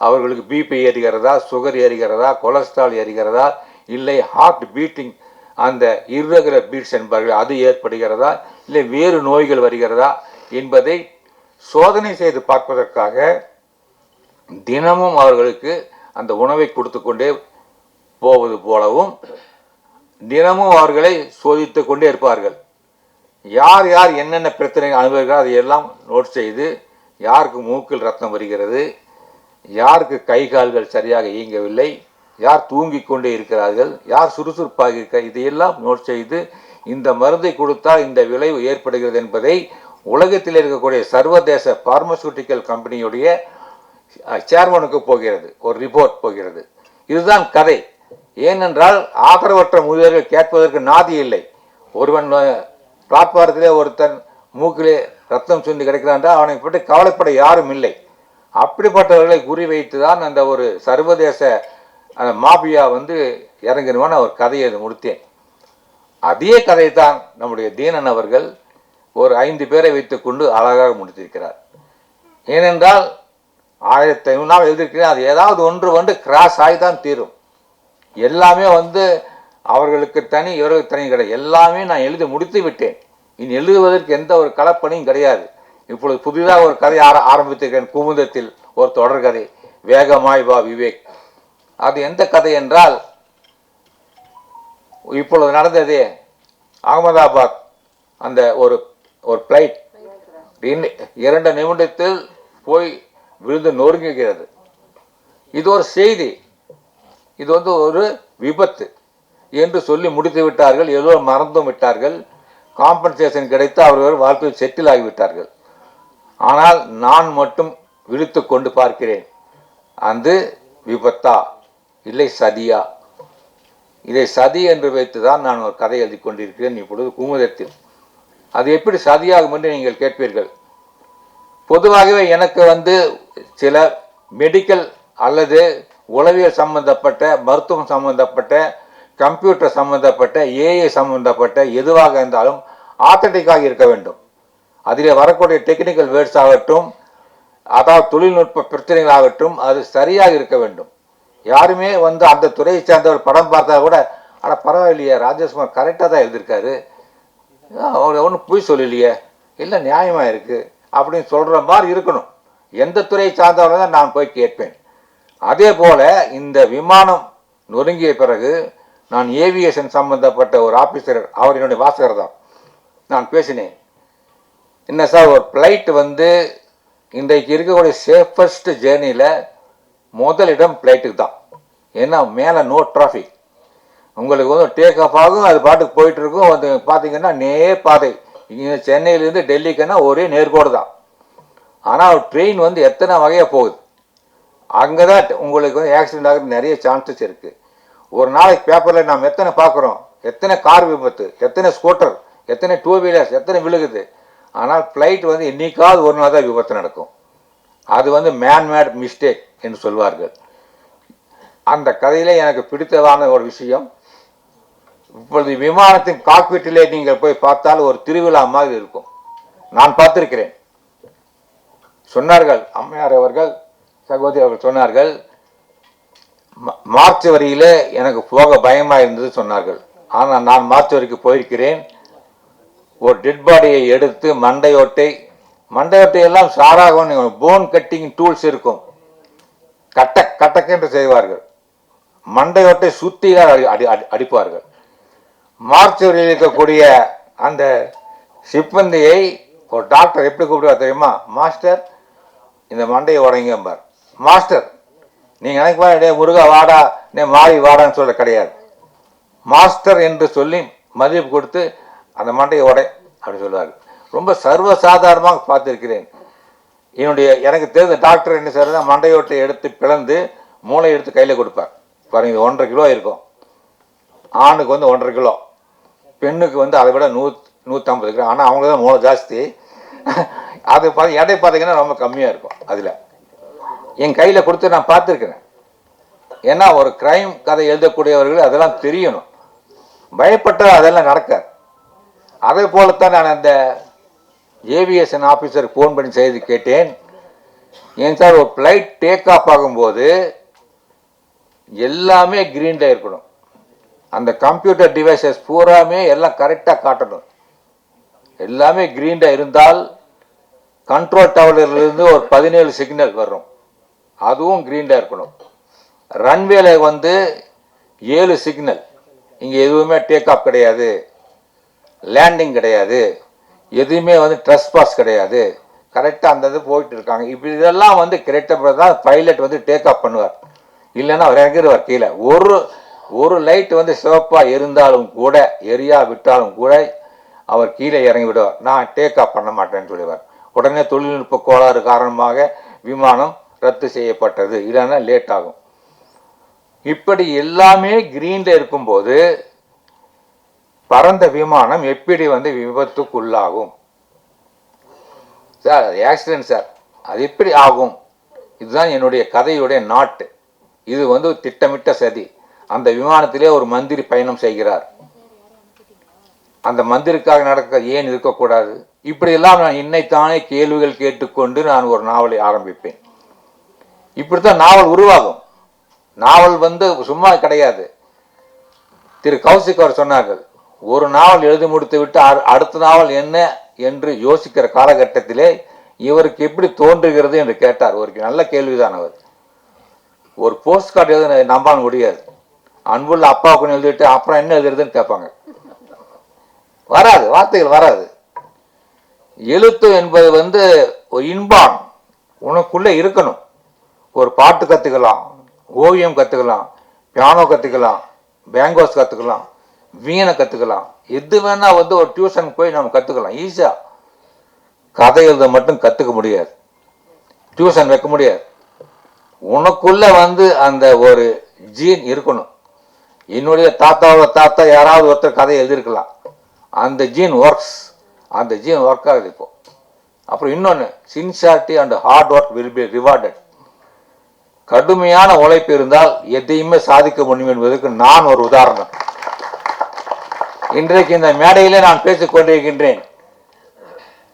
[SPEAKER 11] அவர்களுக்கு பிபி ஏறுகிறதா, சுகர் ஏறுகிறதா, கொலஸ்ட்ரால் ஏறுகிறதா, இல்லை ஹார்ட் பீட்டிங் அந்த இர்ரெகுலர் பீட்ஸ் என்பார்கள் அது ஏற்படுகிறதா, இல்லை வேறு நோய்கள் வருகிறதா என்பதை சோதனை செய்து பார்ப்பதற்காக தினமும் அவர்களுக்கு அந்த உணவை கொடுத்து கொண்டே போவது போலவும் தினமும் அவர்களை சோதித்து கொண்டே இருப்பார்கள். யார் யார் என்னென்ன பிரச்சனை அனுபவிக்கிறார் அதையெல்லாம் நோட் செய்து யாருக்கு மூக்கில் ரத்தம் வருகிறது, யாருக்கு கை கால்கள் சரியாக இயங்கவில்லை, யார் தூங்கி கொண்டே இருக்கிறார்கள், யார் சுறுசுறுப்பாக இருக்க இதையெல்லாம் நோட் செய்து இந்த மருந்தை கொடுத்தால் இந்த விளைவு ஏற்படுகிறது என்பதை உலகத்தில் இருக்கக்கூடிய சர்வதேச பார்மசூட்டிக்கல் கம்பெனியுடைய சேர்மனுக்கு போகிறது, ஒரு ரிப்போர்ட் போகிறது. இதுதான் கதை. ஏனென்றால் ஆதரவற்ற முதியோர்கள் கேட்பதற்கு நாதி இல்லை. ஒருவன் பிளாட்பாரத்திலே ஒருத்தன் மூக்கிலே ரத்தம் சுண்டி கிடைக்கிறான் அவனை பற்றி கவலைப்பட யாரும் இல்லை. அப்படிப்பட்டவர்களை குறிவைத்து தான் அந்த ஒரு சர்வதேச மாபியா இறங்கிடுவான்னு ஒரு கதையை முடித்தேன். அதே கதை தான் நம்முடைய தீனன் அவர்கள் ஒரு 5 பேரை வைத்துக்கொண்டு அழகாக முடித்திருக்கிறார். ஏனென்றால் 1500 எழுதியிருக்கிறேன், அது ஏதாவது ஒன்று கிராஸ் ஆகி தான் தீரும். எல்லாமே அவர்களுக்கு தனி இவர்களுக்கு தனி கிடையாது. எல்லாமே நான் எழுதி முடித்து விட்டேன். இனி எழுதுவதற்கு எந்த ஒரு களப்பணியும் கிடையாது. இப்பொழுது புதிதாக ஒரு கதை ஆரம்பித்திருக்கிறேன். குமுதத்தில் ஒரு தொடர் கதை, வேகமாய் வா விவேக். அது எந்த கதை என்றால், இப்பொழுது நடந்ததே அகமதாபாத் அந்த ஒரு பிளைட் 2 நிமிடத்தில் போய் விழுந்து நொறுங்குகிறது. இது ஒரு செய்தி, இது ஒரு விபத்து என்று சொல்லி முடித்து விட்டார்கள். ஏதோ மறந்தும் விட்டார்கள். காம்பன்சேஷன் கிடைத்து அவர்கள் வாழ்க்கையில் செட்டில் ஆகிவிட்டார்கள். ஆனால் நான் மட்டும் விழித்து கொண்டு பார்க்கிறேன், அந்த விபத்தா இல்லை சதியா? இதை சதி என்று வைத்துதான் நான் ஒரு கதை எழுதி கொண்டிருக்கிறேன் இப்பொழுது குமுதத்தில். அது எப்படி சதியாகும் என்று நீங்கள் கேட்பீர்கள். பொதுவாகவே எனக்கு சில மெடிக்கல் அல்லது உளவியல் சம்பந்தப்பட்ட, மருத்துவம் சம்பந்தப்பட்ட, கம்ப்யூட்டர் சம்பந்தப்பட்ட, ஏஐ சம்பந்தப்பட்ட எதுவாக இருந்தாலும் ஆத்தென்டிக்காக இருக்க வேண்டும். அதிலே வரக்கூடிய டெக்னிக்கல் வேர்ட்ஸ் ஆகட்டும், அதாவது தொழில்நுட்ப பிரச்சனைகளாகட்டும், அது சரியாக இருக்க வேண்டும். யாருமே அந்த துறையை சேர்ந்தவர் படம் பார்த்தா கூட, ஆனால் பரவாயில்லையே ராஜேஷ்குமார் கரெக்டாக தான் எழுதியிருக்காரு, அவர் ஒன்றும் பொய் சொல்லலையே, இல்லை நியாயமாக இருக்குது அப்படின்னு சொல்கிற மாதிரி இருக்கணும். எந்த துறையை சார்ந்தவர்கள் தான் நான் போய் கேட்பேன். அதே போல் இந்த விமானம் நொறுங்கிய பிறகு நான் ஏவியேஷன் சம்பந்தப்பட்ட ஒரு ஆஃபீஸர், அவர் என்னுடைய வாசகர் தான், நான் பேசினேன். என்ன சார், ஒரு ஃப்ளைட் இன்றைக்கு இருக்கக்கூடிய சேஃபஸ்ட் ஜேர்னியில் முதலிடம் ஃப்ளைட்டுக்கு தான். ஏன்னா மேலே நோ டிராஃபிக், உங்களுக்கு டேக் ஆஃப் ஆகும், அது பாட்டுக்கு போயிட்டு இருக்கும். பார்த்தீங்கன்னா நேர் பாதை, இங்கே சென்னையிலேருந்து டெல்லிக்குன்னா ஒரே நேர்கோடு தான். ஆனால் ட்ரெயின் எத்தனை வகையாக போகுது, அங்கே தான் உங்களுக்கு ஆக்சிடென்ட் ஆகிறது நிறைய சான்சஸ் இருக்குது. ஒரு நாளைக்கு பேப்பரில் நாம் எத்தனை பார்க்குறோம், எத்தனை கார் விபத்து, எத்தனை ஸ்கூட்டர், எத்தனை 2 வீலர்ஸ் எத்தனை விழுகுது. ஆனால் ஃப்ளைட் என்னைக்காவது ஒரு நாள் தான் விபத்து நடக்கும். அது மேன்மேட் மிஸ்டேக் என்று சொல்வார்கள். அந்த கதையிலே எனக்கு பிடித்ததான ஒரு விஷயம், இப்பொழுது விமானத்தின் காக்பிட்டிலே நீங்கள் போய் பார்த்தால் ஒரு திருவிழா மாதிரி இருக்கும். நான் பார்த்திருக்கிறேன். சொன்னார்கள் அம்மையார் அவர்கள், சகோதரி அவர்கள் சொன்னார்கள், மார்ச் வரியிலே எனக்கு போக பயமாக இருந்தது சொன்னார்கள். ஆனால் நான் மார்ச் வரைக்கு போயிருக்கிறேன். ஒரு டெட் பாடியை எடுத்து மண்டையோட்டை எல்லாம் சாராக போன் கட்டிங் டூல்ஸ் இருக்கும், கட்டக்கென்று செய்வார்கள். மண்டையோட்டை சுத்தியாக அடிப்பார்கள். மார்ச் வரியில் இருக்கக்கூடிய அந்த சிப்பந்தியை ஒரு டாக்டர் எப்படி கூப்பிடுவார் தெரியுமா? மாஸ்டர், இந்த மண்டையை உடைங்கம்பார். மாஸ்டர், நீங்கள் நினைப்பா டே முருகா வாடா, நே மாறி வாடான்னு சொல்ல கிடையாது. மாஸ்டர் என்று சொல்லி மதிப்பு கொடுத்து அந்த மண்டையை உடை அப்படி சொல்லுவார். ரொம்ப சர்வசாதாரணமாக பார்த்துருக்கிறேன். எனக்கு தெரிந்த டாக்டர் என்ன செய்யறதுனா, மண்டையோட்டை எடுத்து பிளந்து மூளை எடுத்து கையில் கொடுப்பார். பாருங்க, இது 1.5 கிலோ இருக்கும். ஆணுக்கு 1.5 கிலோ, பெண்ணுக்கு அதை விட 150 கிராம். ஆனால் அவங்க தான் மூளை ஜாஸ்தி. அது எடை பார்த்தீங்கன்னா ரொம்ப கம்மியாக இருக்கும். அதில் என் கையில் கொடுத்து நான் பார்த்துருக்கிறேன். ஏன்னா ஒரு கிரைம் கதை எழுதக்கூடியவர்கள் அதெல்லாம் தெரியணும். பயப்பட்டால் அதெல்லாம் நடக்காது. அதே போலத்தான் நான் அந்த ஏவியேஷன் ஆஃபீஸருக்கு ஃபோன் பண்ணி செய்து கேட்டேன். ஏன் சார் ஒரு ஃப்ளைட் டேக் ஆஃப் ஆகும்போது எல்லாமே க்ரீனில் இருக்கணும், அந்த கம்ப்யூட்டர் டிவைசஸ் பூராமே எல்லாம் கரெக்டாக காட்டணும். எல்லாமே க்ரீனில் இருந்தால் கண்ட்ரோல் டவரிலிருந்து ஒரு 17 சிக்னல் வரும், அதுவும் க்ரீனில் இருக்கணும். ரன்வேல 7 சிக்னல், இங்கே எதுவுமே டேக் ஆஃப் கிடையாது, லேண்டிங் கிடையாது, எதுவுமே ட்ரெஸ்பாஸ் கிடையாது, கரெக்டாக அந்த இது போயிட்டு இருக்காங்க. இப்படி இதெல்லாம் கரெக்டாக தான் பைலட் டேக் ஆஃப் பண்ணுவார், இல்லைன்னா அவர் இறங்கிடுவார் கீழே. ஒரு லைட் சிவப்பாக இருந்தாலும் கூட, எரியா விட்டாலும் கூட அவர் கீழே இறங்கி விடுவார். நான் டேக் ஆஃப் பண்ண மாட்டேன்னு சொல்லுவார். உடனே தொழில்நுட்ப கோளாறு காரணமாக விமானம் ரத்து செய்யப்பட்டது, இல்லைன்னா லேட் ஆகும். இப்படி எல்லாமே கிரீன்ல இருக்கும்போது பறந்த விமானம் எப்படி விபத்துக்குள்ளாகும் சார்? அது ஆக்சிடென்ட் சார், அது எப்படி ஆகும்? இதுதான் என்னுடைய கதையுடைய நாட்டு. இது திட்டமிட்ட சதி. அந்த விமானத்திலே ஒரு மந்திரி பயணம் செய்கிறார். அந்த மந்திரிக்காக நடக்க ஏன் இருக்கக்கூடாது? இப்படியெல்லாம் நான் இன்னைத்தானே கேள்விகள் கேட்டுக்கொண்டு நான் ஒரு நாவலை ஆரம்பிப்பேன். இப்படித்தான் நாவல் உருவாகும். நாவல் சும்மா கிடையாது. திரு கௌசிக் அவர் சொன்னார்கள், ஒரு நாவல் எழுதி முடித்து விட்டு அடுத்த நாவல் என்ன என்று யோசிக்கிற காலகட்டத்திலே இவருக்கு எப்படி தோன்றுகிறது என்று கேட்டார். ஒரு நல்ல கேள்விதான். அவர் ஒரு போஸ்ட் கார்டு எழுத நம்ப முடியாது. அன்புள்ள அப்பாவுக்கு எழுதிட்டு அப்புறம் என்ன எழுதுறதுன்னு கேட்பாங்க. வராது, வார்த்தைகள் வராது. எழுத்து என்பது ஒரு இன்பான் உனக்குள்ள இருக்கணும். ஒரு பாட்டு கற்றுக்கலாம், ஓவியம் கற்றுக்கலாம், பியானோ கற்றுக்கலாம், பேங்கோஸ் கற்றுக்கலாம், வீணை கற்றுக்கலாம், எது வேணா ஒரு டியூஷன் போய் நம்ம கற்றுக்கலாம் ஈஸியாக. கதை எழுத மட்டும் கற்றுக்க முடியாது, டியூஷன் வைக்க முடியாது. உனக்குள்ள அந்த ஒரு ஜீன் இருக்கணும். என்னுடைய தாத்தாவோட தாத்தா யாராவது ஒருத்தர் கதை எழுதியிருக்கலாம், அந்த ஜீன் ஒர்க்ஸ், அந்த ஜீன் ஒர்க் ஆகுது இப்போ. அப்புறம் இன்னொன்று, sincerity and hard work will be rewarded. கடுமையான உழைப்பு இருந்தால் எதையுமே சாதிக்க முடியும் என்பதற்கு நான் ஒரு உதாரணம். இன்றைக்கு இந்த மேடையிலே நான் பேசிக் கொண்டிருக்கின்றேன்,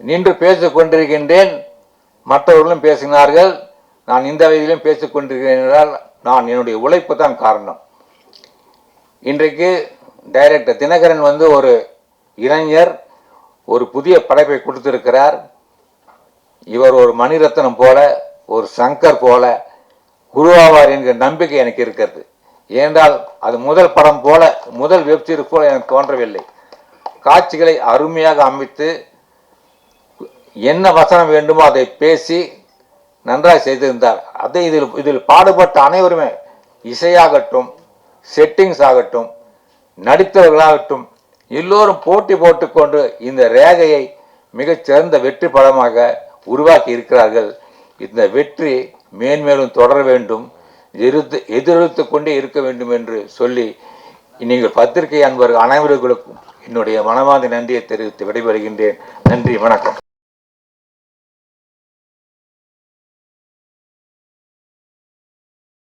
[SPEAKER 11] நின்று பேசிக் கொண்டிருக்கின்றேன், மற்றவர்களும் பேசினார்கள், நான் இந்த வயதிலும் பேசிக் கொண்டிருக்கிறேன் என்றால் நான் என்னுடைய உழைப்பு தான் காரணம். இன்றைக்கு டைரக்டர் தினகரன் ஒரு இளைஞர் ஒரு புதிய படைப்பை கொடுத்திருக்கிறார். இவர் ஒரு மணிரத்னம் போல, ஒரு சங்கர் போல குருவாவார் என்கிற நம்பிக்கை எனக்கு இருக்கிறது. ஏனென்றால் அது முதல் படம் போல, முதல் வெப்சீரிஸ் போல எனக்கு தோன்றவில்லை. காட்சிகளை அருமையாக அமைத்து என்ன வசனம் வேண்டுமோ அதை பேசி நன்றாக செய்திருந்தார். அதை இதில் பாடுபட்ட அனைவருமே, இசையாகட்டும், செட்டிங்ஸ் ஆகட்டும், நடித்தவர்களாகட்டும், எல்லோரும் போட்டி போட்டுக்கொண்டு இந்த ரேகையை மிகச்சிறந்த வெற்றி படமாக உருவாக்கி இருக்கிறார்கள். இந்த வெற்றி மேன்மேலும் தொடர வேண்டும், எதிரொலித்து கொண்டே இருக்க வேண்டும் என்று சொல்லி நீங்கள் பத்திரிகை அன்பர்கள் அனைவர்களுக்கும் என்னுடைய மனமார்ந்த நன்றியை தெரிவித்து விடைபெறுகின்றேன். நன்றி, வணக்கம்.